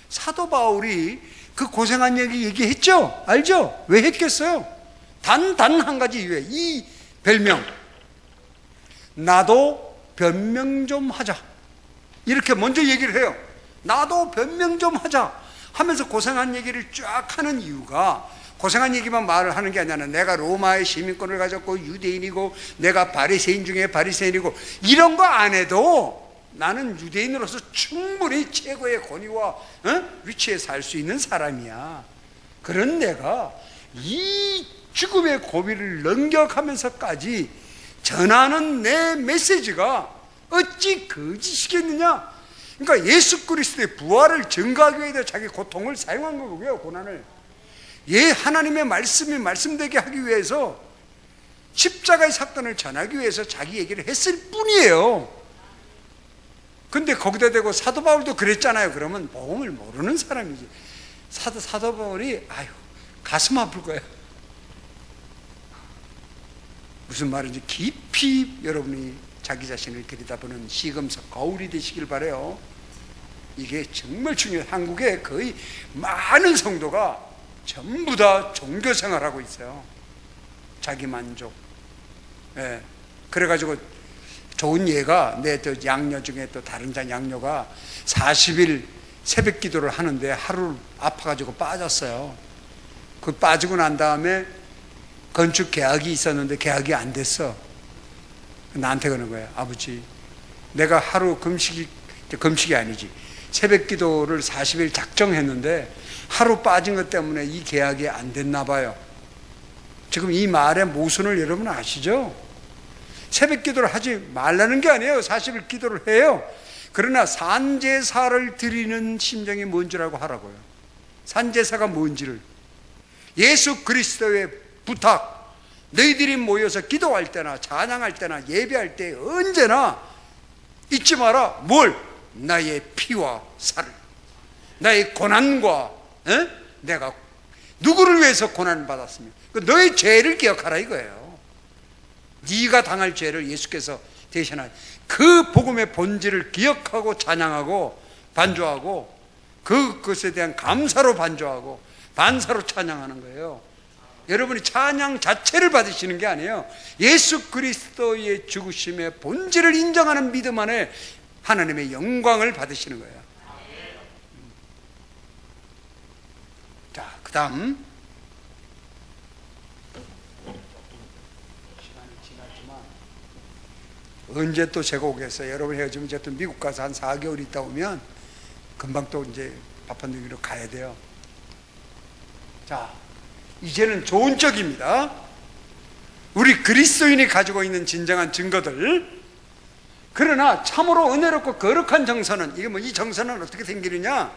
사도 바울이 그 고생한 얘기 얘기했죠? 알죠? 왜 했겠어요? 단 한 가지 이유에 이 별명, 나도 변명 좀 하자, 이렇게 먼저 얘기를 해요. 나도 변명 좀 하자 하면서 고생한 얘기를 쫙 하는 이유가, 고생한 얘기만 말을 하는 게 아니라 내가 로마의 시민권을 가졌고 유대인이고 내가 바리새인 중에 바리새인이고 이런 거 안 해도 나는 유대인으로서 충분히 최고의 권위와 위치에 살 수 있는 사람이야. 그런 내가 이 죽음의 고비를 넘겨가면서까지 전하는 내 메시지가 어찌 거짓이겠느냐. 그러니까 예수 그리스도의 부활을 증거하기 위해 자기 고통을 사용한 거고요. 고난을 하나님의 말씀이 말씀되게 하기 위해서 십자가의 사건을 전하기 위해서 자기 얘기를 했을 뿐이에요. 근데 거기다 대고 사도 바울도 그랬잖아요. 그러면 복음을 모르는 사람이지. 사도 바울이 가슴 아플 거예요. 무슨 말인지 깊이 여러분이 자기 자신을 들여다보는 시금석 거울이 되시길 바라요. 이게 정말 중요해요. 한국에 거의 많은 성도가 전부 다 종교 생활하고 있어요. 자기 만족. 그래가지고 좋은 예가, 내 또 양녀 중에 또 다른 양녀가 40일 새벽 기도를 하는데 하루 아파가지고 빠졌어요. 그 빠지고 난 다음에 건축 계약이 있었는데 계약이 안 됐어. 나한테 그러는 거예요. 아버지, 내가 하루 금식이 아니지, 새벽 기도를 40일 작정했는데 하루 빠진 것 때문에 이 계약이 안 됐나 봐요. 지금 이 말의 모순을 여러분 아시죠? 새벽 기도를 하지 말라는 게 아니에요. 40일 기도를 해요. 그러나 산제사를 드리는 심정이 뭔지라고 하라고요. 산제사가 뭔지를. 예수 그리스도의 부탁, 너희들이 모여서 기도할 때나 찬양할 때나 예배할 때 언제나 잊지 마라. 뭘? 나의 피와 살을, 나의 고난과 내가 누구를 위해서 고난을 받았으며 너의 죄를 기억하라 이거예요. 네가 당할 죄를 예수께서 대신한 그 복음의 본질을 기억하고 찬양하고 반주하고 그것에 대한 감사로 반주하고 반사로 찬양하는 거예요. 여러분이 찬양 자체를 받으시는 게 아니에요. 예수 그리스도의 죽으심의 본질을 인정하는 믿음 안에 하나님의 영광을 받으시는 거예요. 자, 그 다음 시간이 지났지만 언제 또 제가 오겠어요. 여러분 헤어지면 제가 또 미국 가서 한 4개월 있다 오면 금방 또 이제 파푸아뉴기니로 가야 돼요. 자, 이제는 좋은 쪽입니다. 우리 그리스도인이 가지고 있는 진정한 증거들. 그러나 참으로 은혜롭고 거룩한 정서는, 이게 뭐 이 정서는 어떻게 생기느냐?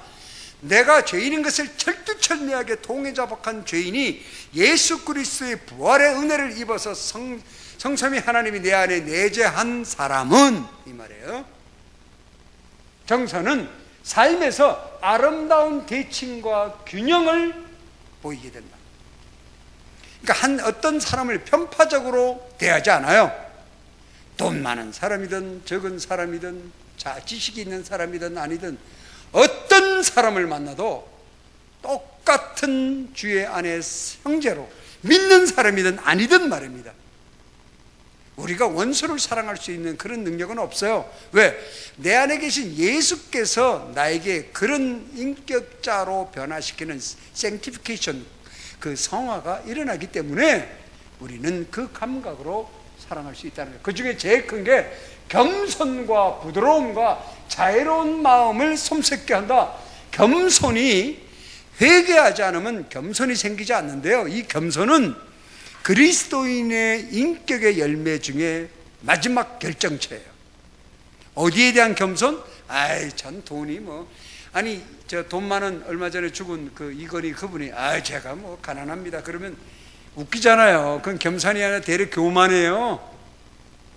내가 죄인인 것을 철두철미하게 통해자복한 죄인이 예수 그리스도의 부활의 은혜를 입어서 성삼위 하나님이 내 안에 내재한 사람은, 이 말이에요. 정서는 삶에서 아름다운 대칭과 균형을 보이게 된다. 그러니까 어떤 사람을 편파적으로 대하지 않아요. 돈 많은 사람이든 적은 사람이든 지식이 있는 사람이든 아니든 어떤 사람을 만나도 똑같은 주의 안에 형제로 믿는 사람이든 아니든 말입니다. 우리가 원수를 사랑할 수 있는 그런 능력은 없어요. 왜? 내 안에 계신 예수께서 나에게 그런 인격자로 변화시키는 sanctification, 그 성화가 일어나기 때문에 우리는 그 감각으로 사랑할 수 있다는 거예요. 그 중에 제일 큰 게 겸손과 부드러움과 자애로운 마음을 솜새게 한다. 겸손이, 회개하지 않으면 겸손이 생기지 않는데요. 이 겸손은 그리스도인의 인격의 열매 중에 마지막 결정체예요. 어디에 대한 겸손? 아이, 전 돈이 뭐, 아니 저 돈 많은 얼마 전에 죽은 그 이건희 그분이 제가 뭐 가난합니다 그러면 웃기잖아요. 그건 겸손이 아니라 대략 교만이에요.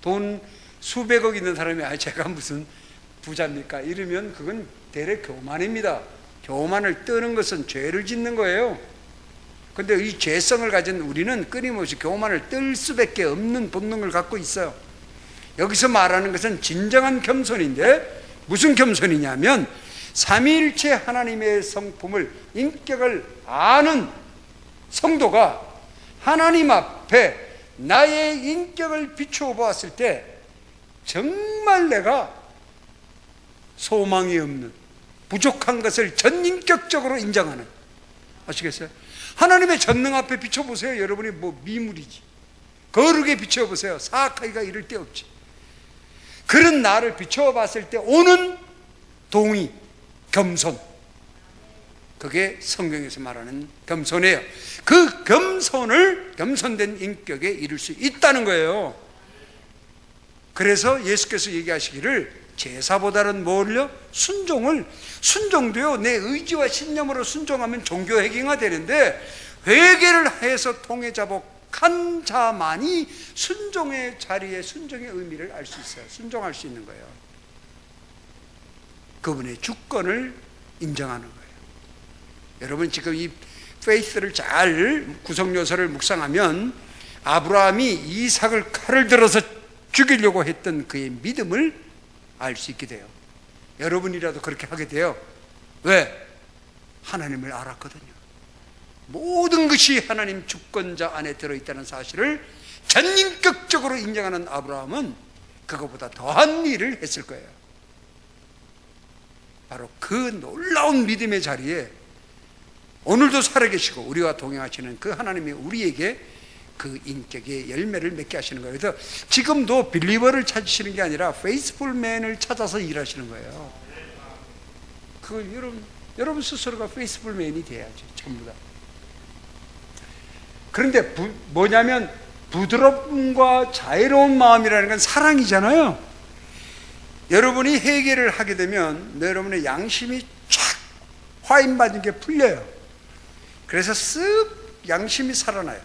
돈 수백억 있는 사람이 제가 무슨 부자입니까? 이러면 그건 대략 교만입니다. 교만을 떠는 것은 죄를 짓는 거예요. 근데 이 죄성을 가진 우리는 끊임없이 교만을 떨 수밖에 없는 본능을 갖고 있어요. 여기서 말하는 것은 진정한 겸손인데, 무슨 겸손이냐면 삼위일체 하나님의 성품을, 인격을 아는 성도가 하나님 앞에 나의 인격을 비추어 보았을 때 정말 내가 소망이 없는, 부족한 것을 전인격적으로 인정하는, 아시겠어요? 하나님의 전능 앞에 비춰보세요. 여러분이 뭐 미물이지. 거룩에 비춰보세요. 사악하기가 이를 데 없지. 그런 나를 비춰봤을 때 오는 동의, 겸손, 그게 성경에서 말하는 겸손이에요. 그 겸손된 인격에 이룰 수 있다는 거예요. 그래서 예수께서 얘기하시기를 제사보다는 뭘요? 순종도요, 내 의지와 신념으로 순종하면 종교 회개가 되는데, 회개를 해서 통해자복한 자만이 순종의 자리에 순종의 의미를 알 수 있어요. 순종할 수 있는 거예요. 그분의 주권을 인정하는 거예요. 여러분 지금 이 페이스를 잘, 구성 요소를 묵상하면 아브라함이 이삭을 칼을 들어서 죽이려고 했던 그의 믿음을 알 수 있게 돼요. 여러분이라도 그렇게 하게 돼요. 왜? 하나님을 알았거든요. 모든 것이 하나님 주권자 안에 들어있다는 사실을 전인격적으로 인정하는 아브라함은 그거보다 더한 일을 했을 거예요. 바로 그 놀라운 믿음의 자리에 오늘도 살아계시고 우리와 동행하시는 그 하나님이 우리에게 그 인격의 열매를 맺게 하시는 거예요. 그래서 지금도 빌리버를 찾으시는 게 아니라 페이스풀맨을 찾아서 일하시는 거예요. 그걸 여러분 스스로가 페이스풀맨이 돼야죠. 전부 다. 그런데 뭐냐면 부드러움과 자애로운 마음이라는 건 사랑이잖아요. 여러분이 회개를 하게 되면 여러분의 양심이 쫙 화인 맞은 게 풀려요. 그래서 쓱 양심이 살아나요.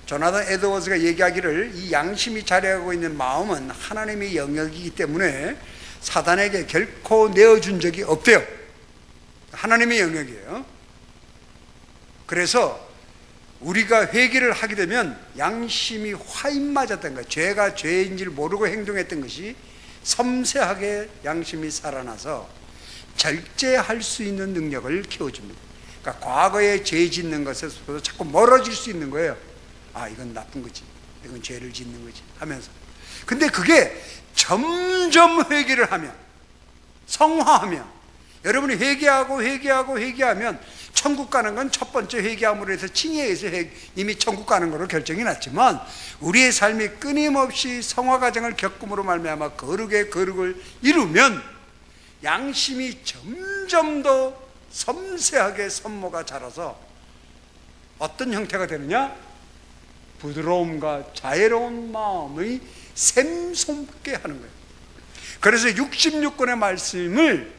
조나단 에드워즈가 얘기하기를 이 양심이 자리하고 있는 마음은 하나님의 영역이기 때문에 사단에게 결코 내어준 적이 없대요. 하나님의 영역이에요. 그래서 우리가 회개를 하게 되면 양심이 화인 맞았던 것, 죄가 죄인지를 모르고 행동했던 것이 섬세하게 양심이 살아나서 절제할 수 있는 능력을 키워줍니다. 그러니까 과거에 죄 짓는 것에서 자꾸 멀어질 수 있는 거예요. 아, 이건 나쁜 거지, 이건 죄를 짓는 거지 하면서. 근데 그게 점점 회개를 하면, 성화하면, 여러분이 회개하면 천국 가는 건 첫 번째 회개함으로 해서 칭의해서 이미 천국 가는 거로 결정이 났지만, 우리의 삶이 끊임없이 성화 과정을 겪음으로 말미암아 거룩을 이루면 양심이 점점 더 섬세하게 선모가 자라서 어떤 형태가 되느냐? 부드러움과 자애로운 마음의 샘솟게 하는 거예요. 그래서 66권의 말씀을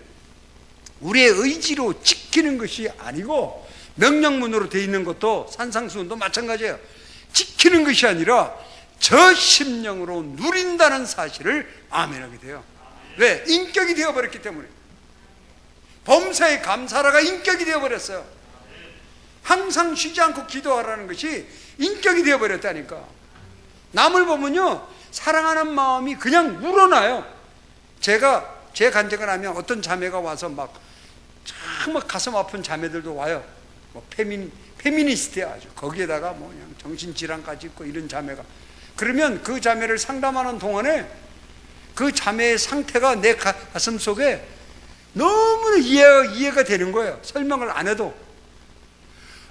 우리의 의지로 지키는 것이 아니고, 명령문으로 되어 있는 것도 산상수훈도 마찬가지예요. 지키는 것이 아니라 저 심령으로 누린다는 사실을 아멘하게 돼요. 왜? 인격이 되어버렸기 때문에. 범사의 감사라가 인격이 되어버렸어요. 항상 쉬지 않고 기도하라는 것이 인격이 되어버렸다니까. 남을 보면요, 사랑하는 마음이 그냥 우러나요. 제가 제 간증을 하면 어떤 자매가 와서 막 정말 가슴 아픈 자매들도 와요. 뭐 페미니스트야 아주. 거기에다가 뭐 그냥 정신질환까지 있고 이런 자매가. 그러면 그 자매를 상담하는 동안에 그 자매의 상태가 내 가슴 속에 너무나 이해가 되는 거예요. 설명을 안 해도.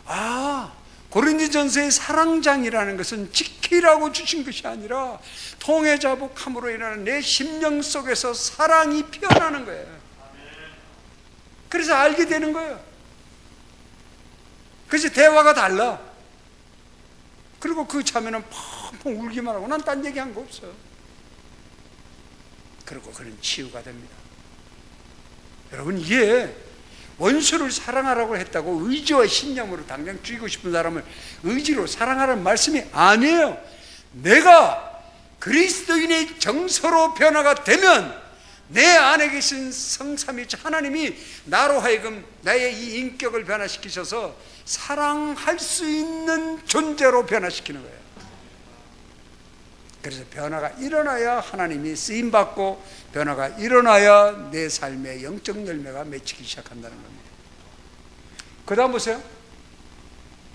아, 고린도전서의 사랑장이라는 것은 지키라고 주신 것이 아니라 통해자복함으로 일어나는 내 심령 속에서 사랑이 피어나는 거예요. 그래서 알게 되는 거예요. 그래서 대화가 달라. 그리고 그 자매는 펑펑 울기만 하고, 난 딴 얘기한 거 없어요. 그리고 그는 치유가 됩니다. 여러분, 이게 원수를 사랑하라고 했다고 의지와 신념으로 당장 죽이고 싶은 사람을 의지로 사랑하라는 말씀이 아니에요. 내가 그리스도인의 정서로 변화가 되면 내 안에 계신 성삼위일체 하나님이 나로 하여금 나의 이 인격을 변화시키셔서 사랑할 수 있는 존재로 변화시키는 거예요. 그래서 변화가 일어나야 하나님이 쓰임받고, 변화가 일어나야 내 삶의 영적 열매가 맺히기 시작한다는 겁니다. 그 다음 보세요.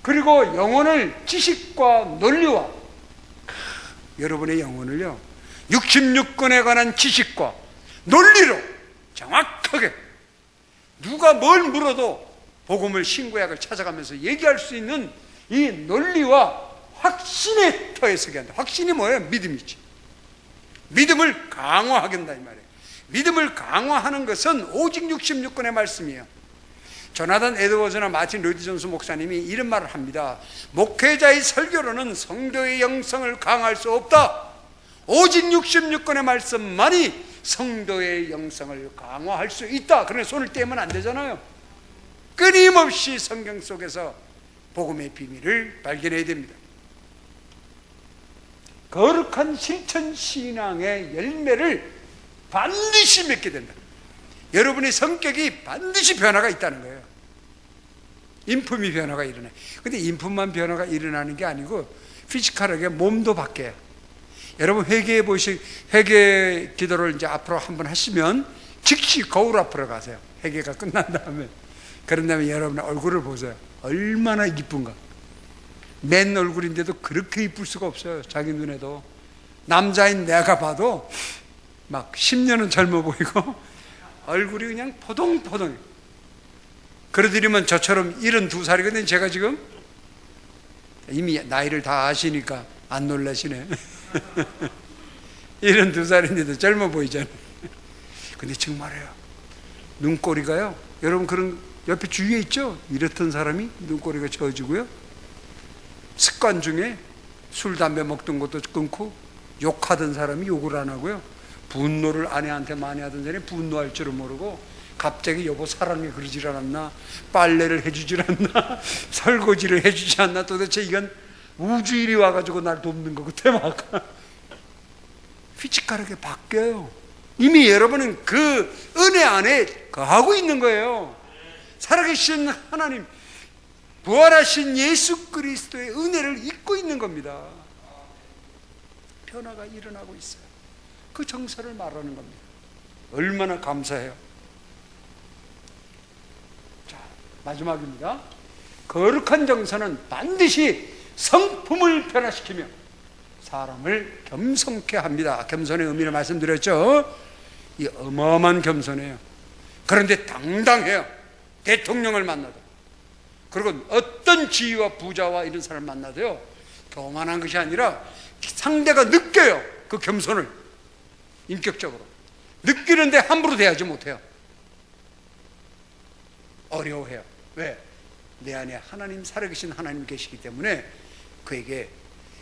그리고 영혼을 지식과 논리와, 여러분의 영혼을요 66권에 관한 지식과 논리로 정확하게 누가 뭘 물어도 복음을, 신구약을 찾아가면서 얘기할 수 있는 이 논리와 확신에 터에 서게 한다. 확신이 뭐예요? 믿음이지. 믿음을 강화하겠다 이 말이에요. 믿음을 강화하는 것은 오직 66권의 말씀이에요. 조나단 에드워즈나 마틴 로이드 존스 목사님이 이런 말을 합니다. 목회자의 설교로는 성도의 영성을 강화할 수 없다. 오직 66권의 말씀만이 성도의 영성을 강화할 수 있다. 그러나 손을 떼면 안 되잖아요. 끊임없이 성경 속에서 복음의 비밀을 발견해야 됩니다. 거룩한 실천 신앙의 열매를 반드시 맺게 된다. 여러분의 성격이 반드시 변화가 있다는 거예요. 인품이 변화가 일어나요. 근데 인품만 변화가 일어나는 게 아니고 피지컬하게 몸도 바뀌어요. 여러분 회개 기도를 이제 앞으로 한번 하시면 즉시 거울 앞으로 가세요. 회개가 끝난 다음에. 그런 다음에 여러분의 얼굴을 보세요. 얼마나 이쁜가. 맨 얼굴인데도 그렇게 이쁠 수가 없어요. 자기 눈에도. 남자인 내가 봐도 막 10년은 젊어 보이고 얼굴이 그냥 포동포동해. 그러드리면 저처럼 72살이거든요. 제가 지금 이미 나이를 다 아시니까 안 놀라시네. 72살인데도 젊어 보이잖아요. 근데 정말이에요. 눈꼬리가요. 여러분 그런 옆에 주위에 있죠? 이렇던 사람이 눈꼬리가 져지고요. 습관 중에 술, 담배 먹던 것도 끊고 욕하던 사람이 욕을 안 하고요. 분노를 아내한테 많이 하던 사람이 분노할 줄을 모르고 갑자기 여보 사랑해 그러질 않았나? 빨래를 해주질 않나? 설거지를 해주지 않나? 도대체 이건 우주일이 와가지고 날 돕는 거 같아 막 휘치가르게 바뀌어요. 이미 여러분은 그 은혜 안에 거하고 있는 거예요. 살아계신 하나님, 부활하신 예수 그리스도의 은혜를 잊고 있는 겁니다. 변화가 일어나고 있어요. 그 정서를 말하는 겁니다. 얼마나 감사해요. 자, 마지막입니다. 거룩한 정서는 반드시 성품을 변화시키며 사람을 겸손케 합니다. 겸손의 의미를 말씀드렸죠. 이 어마어마한 겸손해요. 그런데 당당해요. 대통령을 만나도, 그리고 어떤 지위와 부자와 이런 사람을 만나도요, 교만한 것이 아니라 상대가 느껴요. 그 겸손을 인격적으로 느끼는데 함부로 대하지 못해요. 어려워해요. 왜? 내 안에 하나님, 살아계신 하나님 계시기 때문에 그에게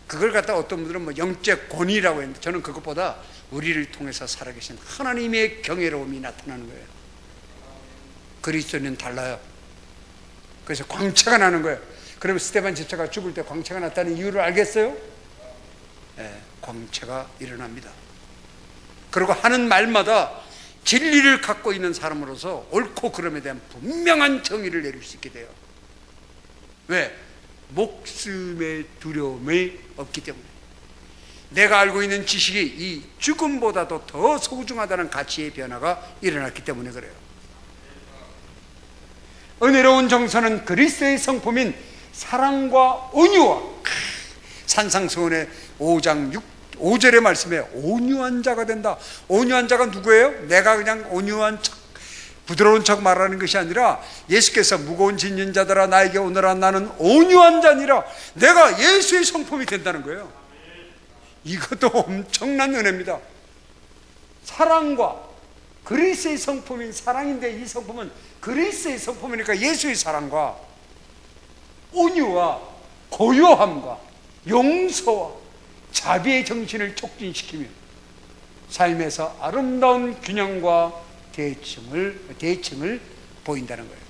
그걸 갖다 어떤 분들은 뭐 영적 권위라고 했는데, 저는 그것보다 우리를 통해서 살아계신 하나님의 경외로움이 나타나는 거예요. 그리스도는 달라요. 그래서 광채가 나는 거예요. 그러면 스데반 제자가 죽을 때 광채가 났다는 이유를 알겠어요? 네, 광채가 일어납니다. 그리고 하는 말마다 진리를 갖고 있는 사람으로서 옳고 그름에 대한 분명한 정의를 내릴 수 있게 돼요. 왜? 목숨의 두려움이 없기 때문에. 내가 알고 있는 지식이 이 죽음보다도 더 소중하다는 가치의 변화가 일어났기 때문에 그래요. 은혜로운 정서는 그리스도의 성품인 사랑과 온유와, 산상수훈의 5장 5절의 말씀에 온유한 자가 된다. 온유한 자가 누구예요? 내가 그냥 온유한 척, 부드러운 척 말하는 것이 아니라 예수께서 무거운 짐진 자들아 나에게 오너라, 나는 온유한 자니라. 내가 예수의 성품이 된다는 거예요. 이것도 엄청난 은혜입니다. 사랑과, 그리스도의 성품인 사랑인데, 이 성품은 그리스도의 성품이니까 예수의 사랑과 온유와 고요함과 용서와 자비의 정신을 촉진시키며 삶에서 아름다운 균형과 대칭을 보인다는 거예요.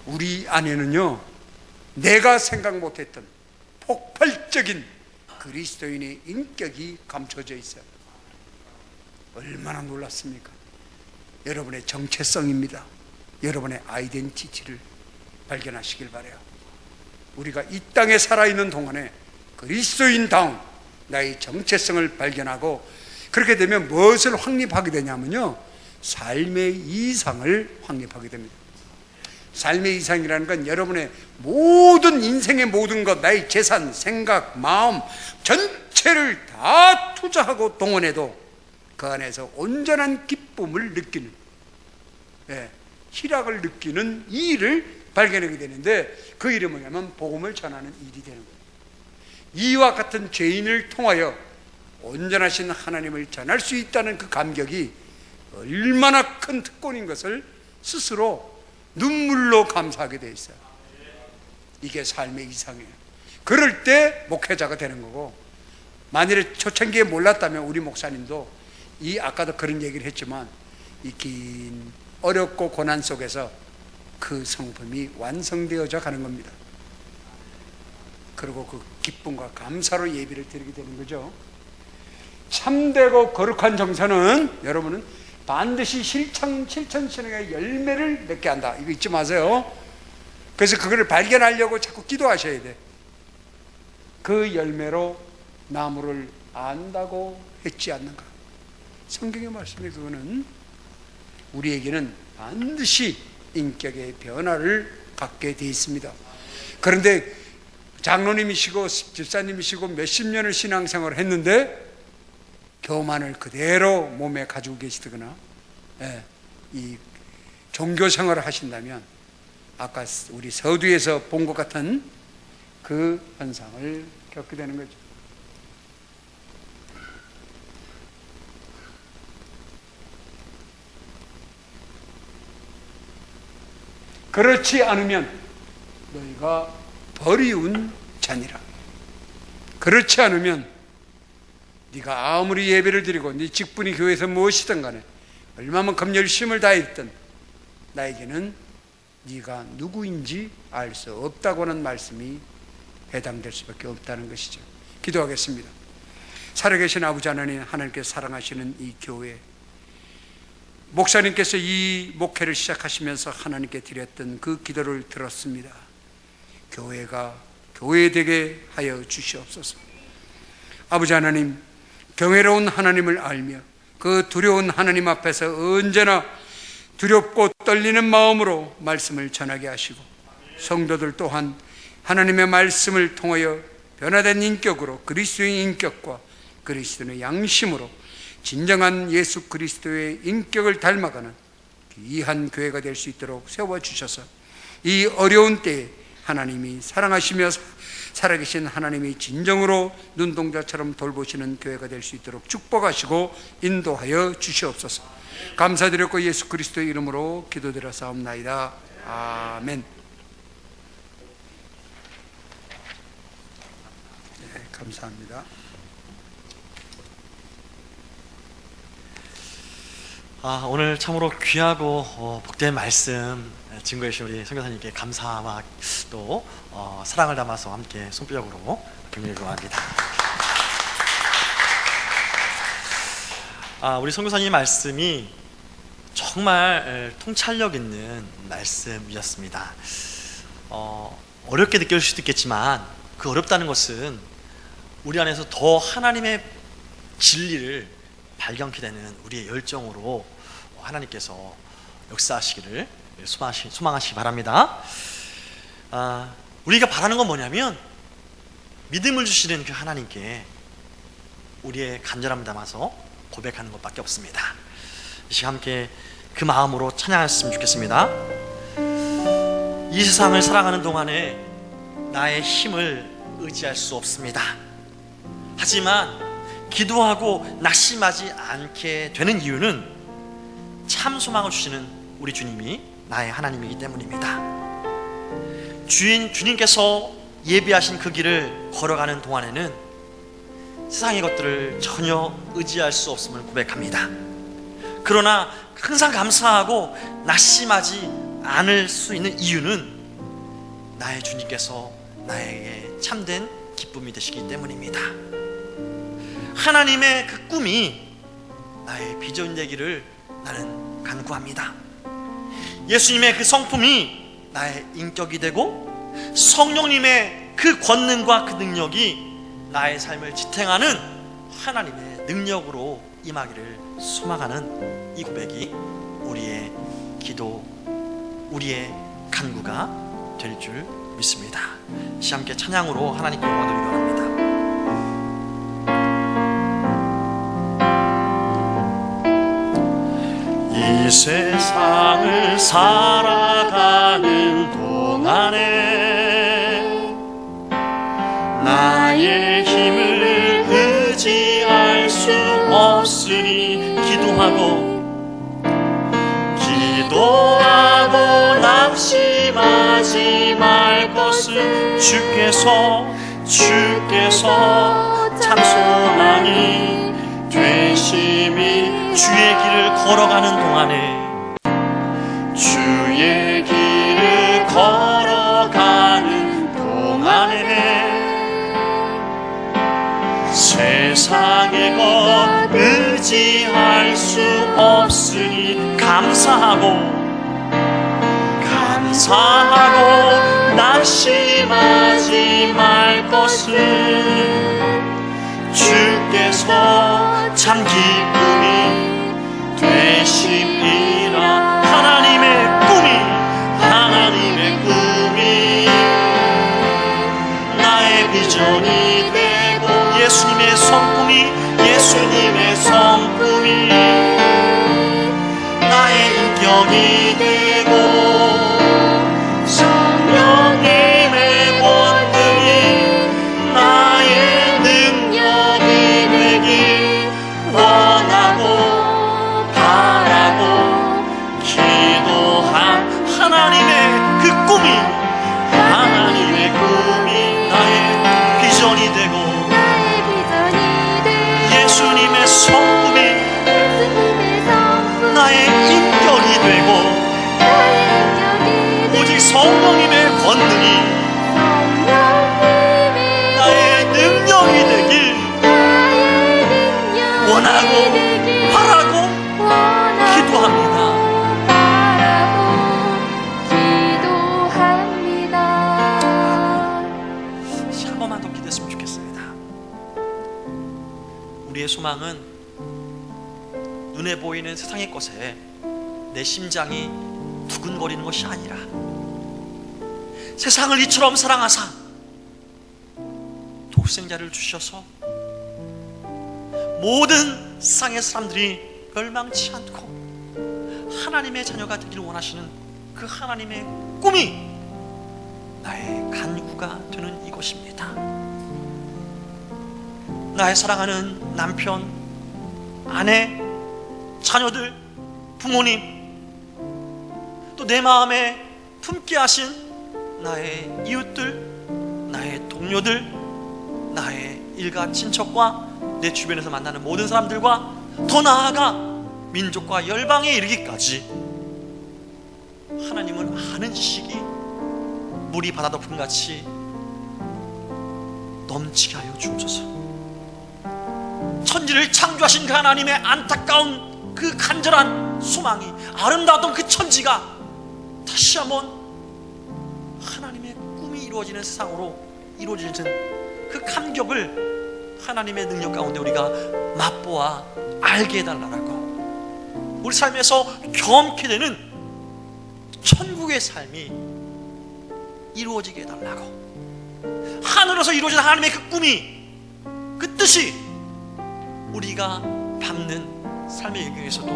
우리 안에는요, 내가 생각 못했던 폭발적인 그리스도인의 인격이 감춰져 있어요. 얼마나 놀랐습니까? 여러분의 정체성입니다. 여러분의 아이덴티티를 발견하시길 바라요. 우리가 이 땅에 살아있는 동안에 그리스도인다운 나의 정체성을 발견하고, 그렇게 되면 무엇을 확립하게 되냐면요, 삶의 이상을 확립하게 됩니다. 삶의 이상이라는 건 여러분의 모든 인생의 모든 것, 나의 재산, 생각, 마음 전체를 다 투자하고 동원해도 그 안에서 온전한 기쁨을 느끼는, 희락을 느끼는 이 일을 발견하게 되는데, 그 일이 뭐냐면 복음을 전하는 일이 되는 거예요. 이와 같은 죄인을 통하여 온전하신 하나님을 전할 수 있다는 그 감격이 얼마나 큰 특권인 것을 스스로 눈물로 감사하게 되어 있어요. 이게 삶의 이상이에요. 그럴 때 목회자가 되는 거고, 만일에 초창기에 몰랐다면 우리 목사님도 아까도 그런 얘기를 했지만, 이 긴 어렵고 고난 속에서 그 성품이 완성되어져 가는 겁니다. 그리고 그 기쁨과 감사로 예배를 드리게 되는 거죠. 참되고 거룩한 정서는 여러분은 반드시 실천신앙의 열매를 맺게 한다. 이거 잊지 마세요. 그래서 그거를 발견하려고 자꾸 기도하셔야 돼. 그 열매로 나무를 안다고 했지 않는가. 성경의 말씀에 그거는 우리에게는 반드시 인격의 변화를 갖게 되어 있습니다. 그런데 장로님이시고 집사님이시고 몇십 년을 신앙생활을 했는데 교만을 그대로 몸에 가지고 계시거나 이 종교생활을 하신다면 아까 우리 서두에서 본 것 같은 그 현상을 겪게 되는 거죠. 그렇지 않으면 너희가 버리운 자니라. 그렇지 않으면 네가 아무리 예배를 드리고 네 직분이 교회에서 무엇이든 간에 얼마만큼 열심을 다했든 나에게는 네가 누구인지 알 수 없다고 하는 말씀이 해당될 수밖에 없다는 것이죠. 기도하겠습니다. 살아계신 아버지 하나님, 하나님께서 사랑하시는 이 교회, 목사님께서 이 목회를 시작하시면서 하나님께 드렸던 그 기도를 들었습니다. 교회가 교회되게 하여 주시옵소서. 아버지 하나님, 경외로운 하나님을 알며 그 두려운 하나님 앞에서 언제나 두렵고 떨리는 마음으로 말씀을 전하게 하시고, 성도들 또한 하나님의 말씀을 통하여 변화된 인격으로, 그리스도의 인격과 그리스도의 양심으로 진정한 예수 그리스도의 인격을 닮아가는 귀한 교회가 될 수 있도록 세워주셔서 이 어려운 때에 하나님이 사랑하시며 살아계신 하나님이 진정으로 눈동자처럼 돌보시는 교회가 될 수 있도록 축복하시고 인도하여 주시옵소서. 감사드렸고 예수 그리스도의 이름으로 기도드렸사옵나이다. 아멘. 네, 감사합니다. 오늘 참으로 귀하고 복된 말씀 증거해 주신 우리 선교사님께 감사와 또 사랑을 담아서 함께 손뼉으로 격려해 주옵니다. 우리 선교사님 말씀이 정말 통찰력 있는 말씀이었습니다. 어렵게 느껴질 수도 있겠지만 그 어렵다는 것은 우리 안에서 더 하나님의 진리를 발견케 되는 우리의 열정으로 하나님께서 역사하시기를 소망하시기 바랍니다. 우리가 바라는 건 뭐냐면 믿음을 주시는 그 하나님께 우리의 간절함을 담아서 고백하는 것밖에 없습니다. 이 시간 함께 그 마음으로 찬양했으면 좋겠습니다. 이 세상을 살아가는 동안에 나의 힘을 의지할 수 없습니다. 하지만 기도하고 낙심하지 않게 되는 이유는 참 소망을 주시는 우리 주님이 나의 하나님이기 때문입니다. 주님께서 예비하신 그 길을 걸어가는 동안에는 세상의 것들을 전혀 의지할 수 없음을 고백합니다. 그러나 항상 감사하고 낙심하지 않을 수 있는 이유는 나의 주님께서 나에게 참된 기쁨이 되시기 때문입니다. 하나님의 그 꿈이 나의 비전이 되기를 나는 간구합니다. 예수님의 그 성품이 나의 인격이 되고 성령님의 그 권능과 그 능력이 나의 삶을 지탱하는 하나님의 능력으로 임하기를 소망하는 이 고백이 우리의 기도, 우리의 간구가 될 줄 믿습니다. 이 함께 찬양으로 하나님께 영광을 돌립니다. 이 세상을 살아가는 동안에 나의 힘을 의지할 수 없으니 기도하고 낙심하지 말 것을 주께서 참 소망이 되심이 주의 길을 걸어가는 동안에 주의 길을 걸어가는 동안에 세상의 것 의지할 수 없으니 감사하고 낙심하지 말 것을 주께서 참 기쁨이 되심이라. 하나님의 꿈이 나의 비전이 되고 예수님의 성품이 나의 인격이 되고 성령님의 권능이 나의 능력이 되길 원하고 바라고 기도한 하나님의 꿈이 나의 비전이 되고 됐으면 좋겠습니다. 우리의 소망은 눈에 보이는 세상의 것에 내 심장이 두근거리는 것이 아니라 세상을 이처럼 사랑하사 독생자를 주셔서 모든 세상의 사람들이 멸망치 않고 하나님의 자녀가 되기를 원하시는 그 하나님의 꿈이 나의 간구가 되는 이것입니다. 나의 사랑하는 남편, 아내, 자녀들, 부모님, 또 내 마음에 품게 하신 나의 이웃들, 나의 동료들, 나의 일가 친척과 내 주변에서 만나는 모든 사람들과 더 나아가 민족과 열방에 이르기까지 하나님을 아는 지식이 물이 바다 덮음같이 넘치게 하여 주옵소서. 천지를 창조하신 그 하나님의 안타까운 그 간절한 소망이, 아름다웠던 그 천지가 다시 한번 하나님의 꿈이 이루어지는 세상으로 이루어지는 그 감격을 하나님의 능력 가운데 우리가 맛보아 알게 해달라고, 우리 삶에서 경험케 되는 천국의 삶이 이루어지게 해달라고, 하늘에서 이루어진 하나님의 그 꿈이, 그 뜻이 우리가 밟는 삶의 영역에서도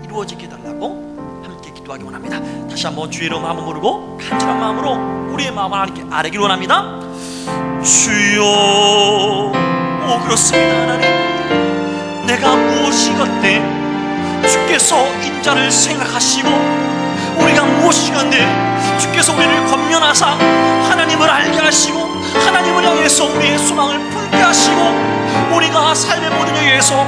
이루어지게 해달라고 함께 기도하기 원합니다. 다시 한번 주의 이름 한번 부르고 간절한 마음으로 우리의 마음을 하나님께 아뢰기를 원합니다. 주여, 오 그렇습니다. 하나님, 내가 무엇이건데 주께서 인자를 생각하시고 우리가 무엇이건데 주께서 우리를 권면하사 하나님을 알게 하시고 하나님을 향해서 우리의 소망을 품게 하시고 우리가 삶의 모든 영역에서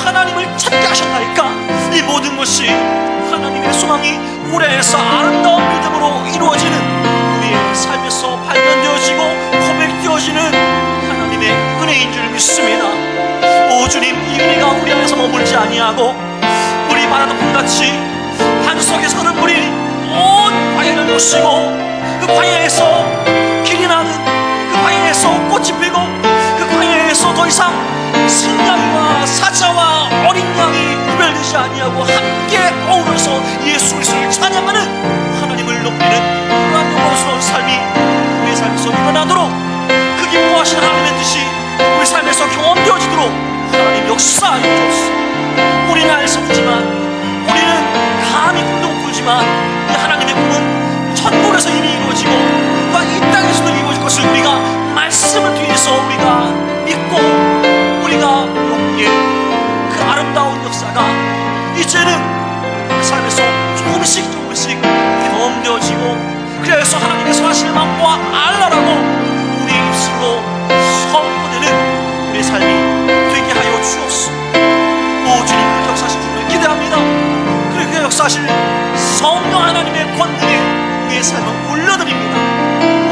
하나님을 찾게 하셨나이까. 이 모든 것이 하나님의 소망이 우리에서 아름다운 믿음으로 이루어지는 우리의 삶에서 발견되어지고 고백되어지는 하나님의 은혜인 줄 믿습니다. 오 주님, 이 은혜가 우리 안에서 머물지 아니하고 물이 바다덮음같이 반석에서 흐른 물이 온 광야를 놓으시고 그 광야에서 길이 나는, 그 광야에서 꽃이 피고 그 광야에서 더 이상 승냥이와 사자와 어린 양이 구별되지 아니하고 함께 어우러서 예수 그리스도를 찬양하는 하나님을 높이는 그러한 영광스러운 삶이 우리의 삶에서 일어나도록, 그 기뻐하시는 하나님의 뜻이 우리 삶에서 경험되어지도록 하나님 역사하여 주옵소서. 우리는 알 수 없지만, 우리는 감히 꿈도 못 꾸지만 이 하나님의 꿈은 천국에서 이미 이루어지고 이 땅에서도 이루어질 것을 우리가 말씀을 통해서 우리가 믿고 우리가 용기에 그 아름다운 역사가 이제는 그 삶에서 조금씩 경험되어지고, 그래서 하나님께서 하시는 마음과 알라라고 우리 입술로 선포되는 우리의 삶이 되게 하여 주옵소서. 오 주님, 그 역사하실 주님을 기대합니다. 그리고 그 역사하실 성령 하나님의 권능에 우리의 삶을 올려드립니다.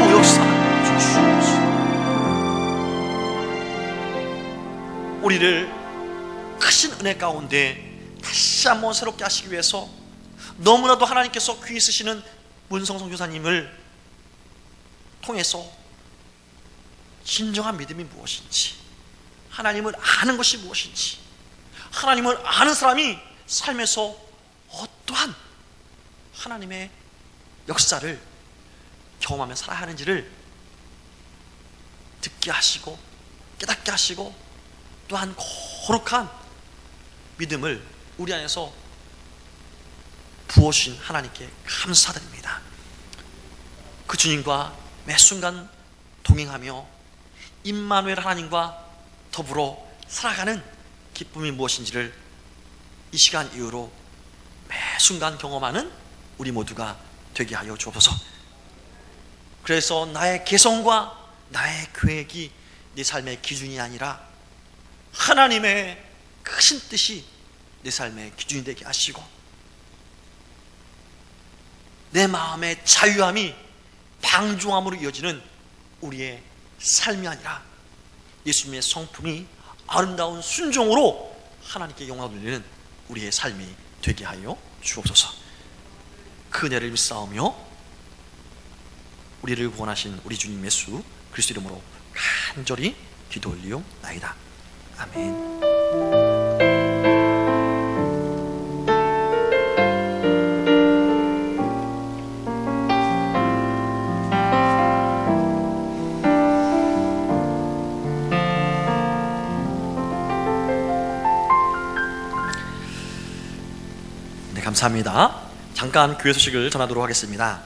오 역사하여 주옵소서. 우리를 크신 은혜 가운데 다시 한번 새롭게 하시기 위해서 너무나도 하나님께서 귀히 쓰시는 문성 선교사님을 통해서 진정한 믿음이 무엇인지, 하나님을 아는 것이 무엇인지, 하나님을 아는 사람이 삶에서 어떠한 하나님의 역사를 경험하며 살아야 하는지를 듣게 하시고 깨닫게 하시고, 또한 거룩한 믿음을 우리 안에서 부어주신 하나님께 감사드립니다. 그 주님과 매 순간 동행하며 임마누엘 하나님과 더불어 살아가는 기쁨이 무엇인지를 이 시간 이후로 매 순간 경험하는 우리 모두가 되게 하여 주옵소서. 그래서 나의 개성과 나의 계획이 내 삶의 기준이 아니라 하나님의 크신 뜻이 내 삶의 기준이 되게 하시고, 내 마음의 자유함이 방종함으로 이어지는 우리의 삶이 아니라 예수님의 성품이 아름다운 순종으로 하나님께 영광을 돌리는 우리의 삶이 되게 하여 주옵소서. 그 은혜를 믿사오며 우리를 구원하신 우리 주님 예수 그리스도 이름으로 간절히 기도 올리옵나이다. 아멘. 네, 감사합니다. 잠깐 교회 소식을 전하도록 하겠습니다.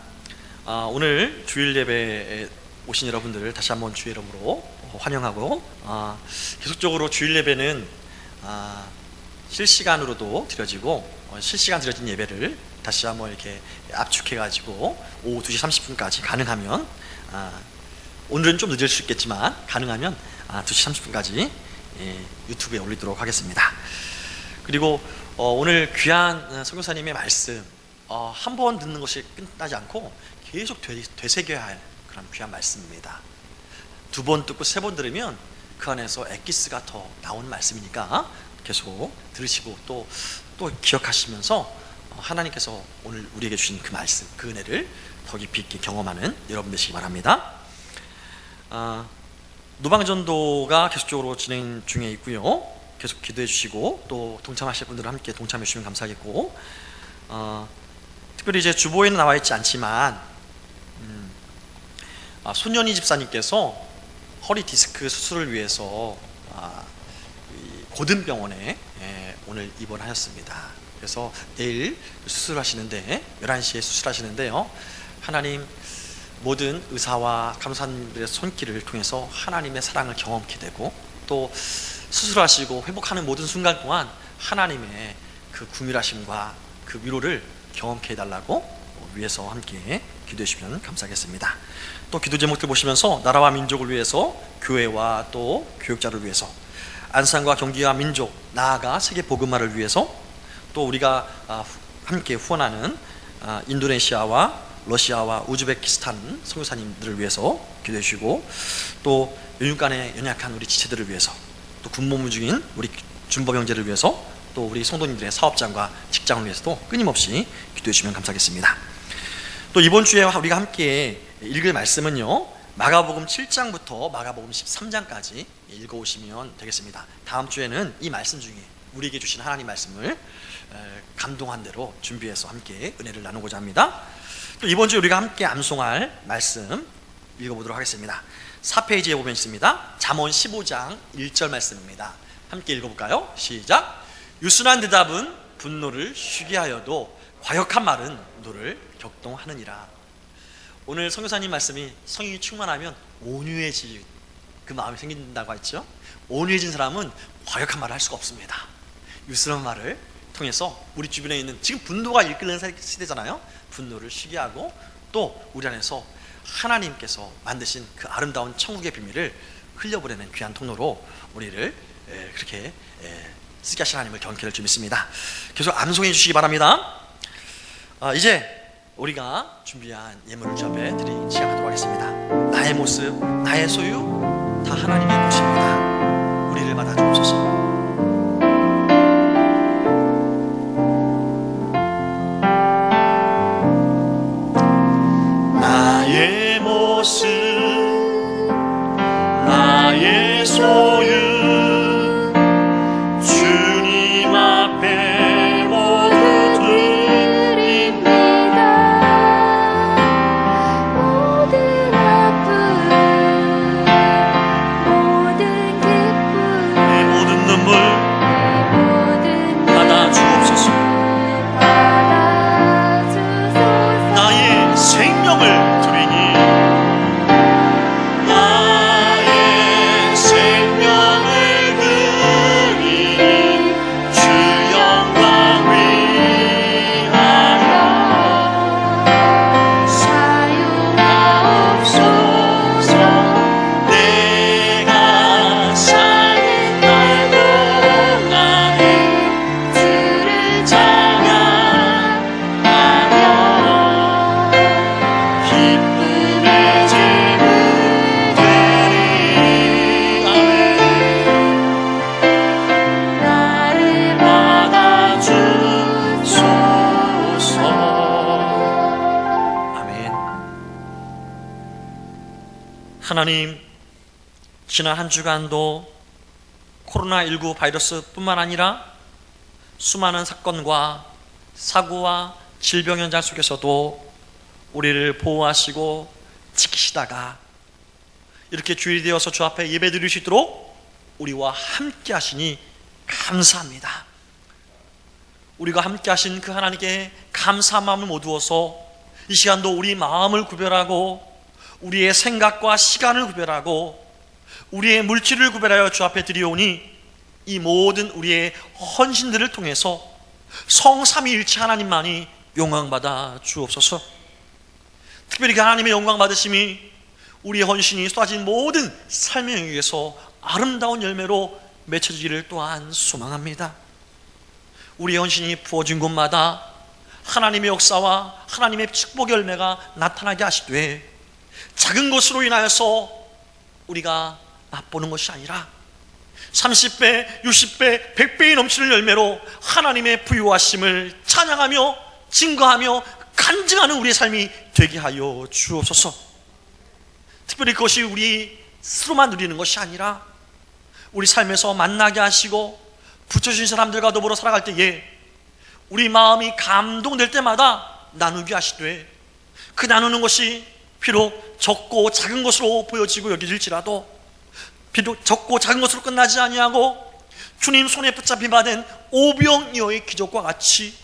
오늘 주일 예배에 오신 여러분들 다시 한번 주의 이름으로 환영하고, 계속적으로 주일 예배는 실시간으로도 드려지고, 실시간 드려진 예배를 다시 한번 이렇게 압축해가지고 오후 2시 30분까지 가능하면, 오늘은 좀 늦을 수 있겠지만 가능하면 2시 30분까지 유튜브에 올리도록 하겠습니다. 그리고 오늘 귀한 선교사님의 말씀, 한 번 듣는 것이 끝나지 않고 계속 되새겨야 할 그런 귀한 말씀입니다. 2번 듣고 3번 들으면 그 안에서 엑기스가 더 나오는 말씀이니까 계속 들으시고 또 기억하시면서 하나님께서 오늘 우리에게 주신 그 말씀, 그 은혜를 더 깊이 있게 경험하는 여러분 되시기 바랍니다. 노방전도가 계속적으로 진행 중에 있고요. 계속 기도해 주시고 또 동참하실 분들은 함께 동참해 주시면 감사하겠고, 특별히 이제 주보에는 나와 있지 않지만 손연희 집사님께서 허리 디스크 수술을 위해서 고든병원에 오늘 입원하셨습니다. 그래서 내일 수술하시는데 11시에 수술하시는데요, 하나님 모든 의사와 간호사님들의 손길을 통해서 하나님의 사랑을 경험케 되고, 또 수술하시고 회복하는 모든 순간 동안 하나님의 그 구밀하심과 그 위로를 경험케 해달라고 위해서 함께 기도해 주시면 감사하겠습니다. 또 기도 제목들 보시면서 나라와 민족을 위해서, 교회와 또 교육자를 위해서, 안산과 경기와 민족, 나아가 세계 복음화를 위해서, 또 우리가 함께 후원하는 인도네시아와 러시아와 우즈베키스탄 선교사님들을 위해서 기도해 주시고, 또 연육간에 연약한 우리 지체들을 위해서, 또 군복무 중인 우리 준법 형제를 위해서, 또 우리 성도님들의 사업장과 직장을 위해서도 끊임없이 기도해 주시면 감사하겠습니다. 또 이번 주에 우리가 함께 읽을 말씀은요, 마가복음 7장부터 마가복음 13장까지 읽어오시면 되겠습니다. 다음 주에는 이 말씀 중에 우리에게 주신 하나님 말씀을 감동한 대로 준비해서 함께 은혜를 나누고자 합니다. 또 이번 주에 우리가 함께 암송할 말씀 읽어보도록 하겠습니다. 4페이지에 보면 있습니다. 잠언 15장 1절 말씀입니다. 함께 읽어볼까요? 시작. 유순한 대답은 분노를 쉬게 하여도 과역한 말은 너를 격동하느니라. 오늘 선교사님 말씀이 성령이 충만하면 온유해질 그 마음이 생긴다고 했죠. 온유해진 사람은 과역한 말을 할 수가 없습니다. 유순한 말을 통해서 우리 주변에 있는, 지금 분노가 이끌리는 시대잖아요. 분노를 쉬게 하고, 또 우리 안에서 하나님께서 만드신 그 아름다운 천국의 비밀을 흘려보내는 귀한 통로로 우리를 그렇게 쓰게 하신 하나님을 경외할 줄 믿습니다. 계속 암송해 주시기 바랍니다. 이제 우리가 준비한 예물을 주 앞에 드리는 시간 갖도록 하겠습니다. 나의 모습, 나의 소유 다 하나님의 것입니다. 우리를 받아주옵소서. 나의 모습, 나의 소유 주님 앞에 모두 드립니다. 모든 아픔, 모든 기쁨, 내 모든 눈물 모든 받아주옵소서. 받아주소서. 나의 생명을 드리니, 나의 생명을 드리니 주 영광 위하여 사용하옵소서. 내가 사는 날 동안에 주를 찬양하며 기쁨의 제물 되리. 아멘. 나를 받아주소서. 아멘. 하나님, 지난 한 주간도 코로나19 바이러스뿐만 아니라 수많은 사건과 사고와 질병 현장 속에서도 우리를 보호하시고 지키시다가 이렇게 주일이 되어서 주 앞에 예배 드릴 수 있도록 우리와 함께 하시니 감사합니다. 우리가 함께 하신 그 하나님께 감사한 마음을 모두어서 이 시간도 우리 마음을 구별하고 우리의 생각과 시간을 구별하고 우리의 물질을 구별하여 주 앞에 드리오니 이 모든 우리의 헌신들을 통해서 성삼위일체 하나님만이 영광받아 주옵소서. 특별히 그 하나님의 영광 받으심이 우리의 헌신이 쏟아진 모든 삶의 영역에서 아름다운 열매로 맺혀지기를 또한 소망합니다. 우리의 헌신이 부어진 곳마다 하나님의 역사와 하나님의 축복의 열매가 나타나게 하시되 작은 것으로 인하여서 우리가 맛보는 것이 아니라 30배, 60배, 100배의 넘치는 열매로 하나님의 부유하심을 찬양하며 증거하며 간증하는 우리의 삶이 되게 하여 주옵소서. 특별히 그것이 우리 스스로만 누리는 것이 아니라 우리 삶에서 만나게 하시고 붙여주신 사람들과 더불어 살아갈 때에 우리 마음이 감동될 때마다 나누게 하시되 그 나누는 것이 비록 적고 작은 것으로 보여지고 여겨질지라도 비록 적고 작은 것으로 끝나지 아니하고 주님 손에 붙잡힌 바된 오병이어의 기적과 같이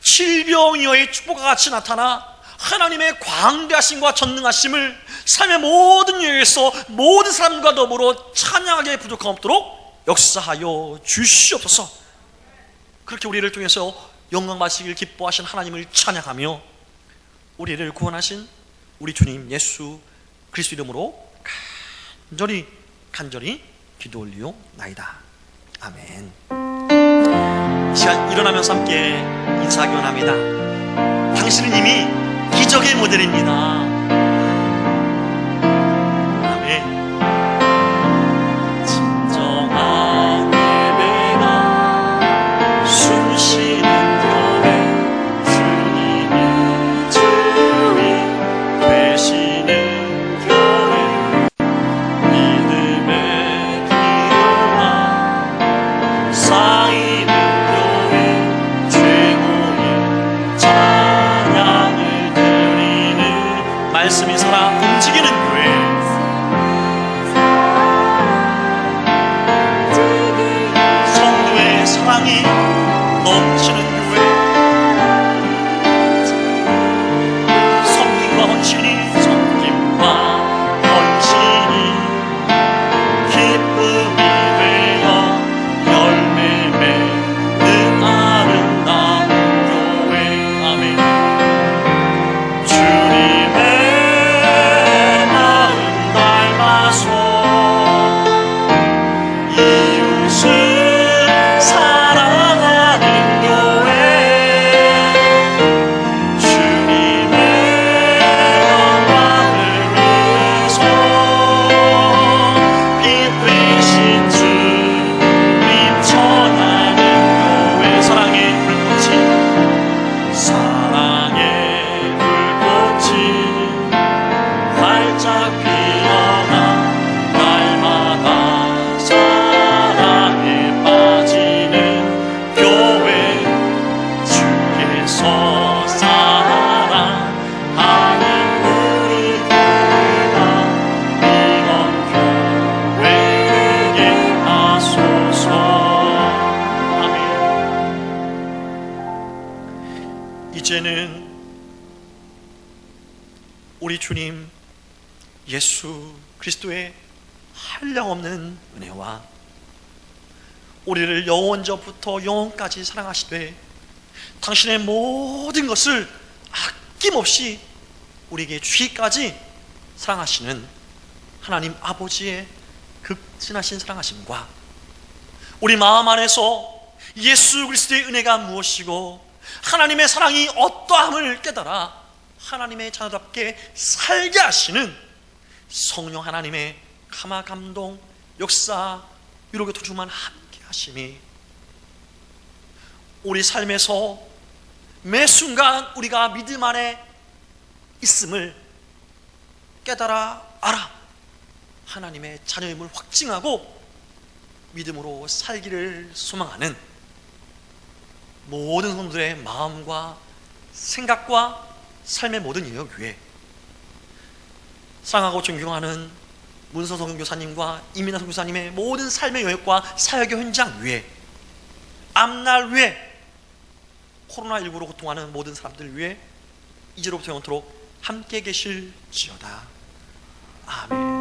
칠병이어의 축복과 같이 나타나 하나님의 광대하심과 전능하심을 삶의 모든 영역에서 모든 사람과 더불어 찬양하게 부족함 없도록 역사하여 주시옵소서. 그렇게 우리를 통해서 영광 받으시길 기뻐하신 하나님을 찬양하며 우리를 구원하신 우리 주님 예수 그리스도 이름으로 간절히 기도 올리옵나이다. 아멘. 이 시간 일어나면서 함께 인사하기 원합니다. 당신은 이미 기적의 모델입니다. 아멘. 진정한 예배가 숨쉬는 교회 주님이 주인 되시는 교회 믿음의 기도가 쌓이는 교회 최고의 찬양을 드리는 말씀이 살아 움직이는 교회 성도의 사랑이 넘치는 교회 섬김과 헌신이 기쁨이 되어 열매 맺는 아름다운 교회. 아멘. 주님의 마음 닮아서 이웃을 사랑하는 교회 주님의 영광을 위해서 빛 되신 주님 전하는 교회 사랑의 불꽃이 활짝 피어나 날마다 사랑에 빠지는 교회 주께서 사랑하는 우리 교회가 이런 교회 되게 하소서. 아멘. 이제는 우리 주님 예수 그리스도의 한량없는 은혜와 우리를 영원전부터 영원까지 사랑하시되 당신의 모든 것을 아낌없이 우리에게 주기까지 사랑하시는 하나님 아버지의 극진하신 사랑하심과 우리 마음 안에서 예수 그리스도의 은혜가 무엇이고 하나님의 사랑이 어떠함을 깨달아 하나님의 자녀답게 살게 하시는 성령 하나님의 감화 감동 역사 위로의 도주만 함께 하심이 우리 삶에서 매 순간 우리가 믿음 안에 있음을 깨달아 알아 하나님의 자녀임을 확증하고 믿음으로 살기를 소망하는 모든 성도들의 마음과 생각과 삶의 모든 영역 위에 사랑하고 존경하는 문서성 교사님과 이민아 선교사님의 모든 삶의 영역과 사역의 현장 위에 앞날 위에 코로나19로 고통하는 모든 사람들 위해 이제로부터 영원토록 함께 계실지어다. 아멘.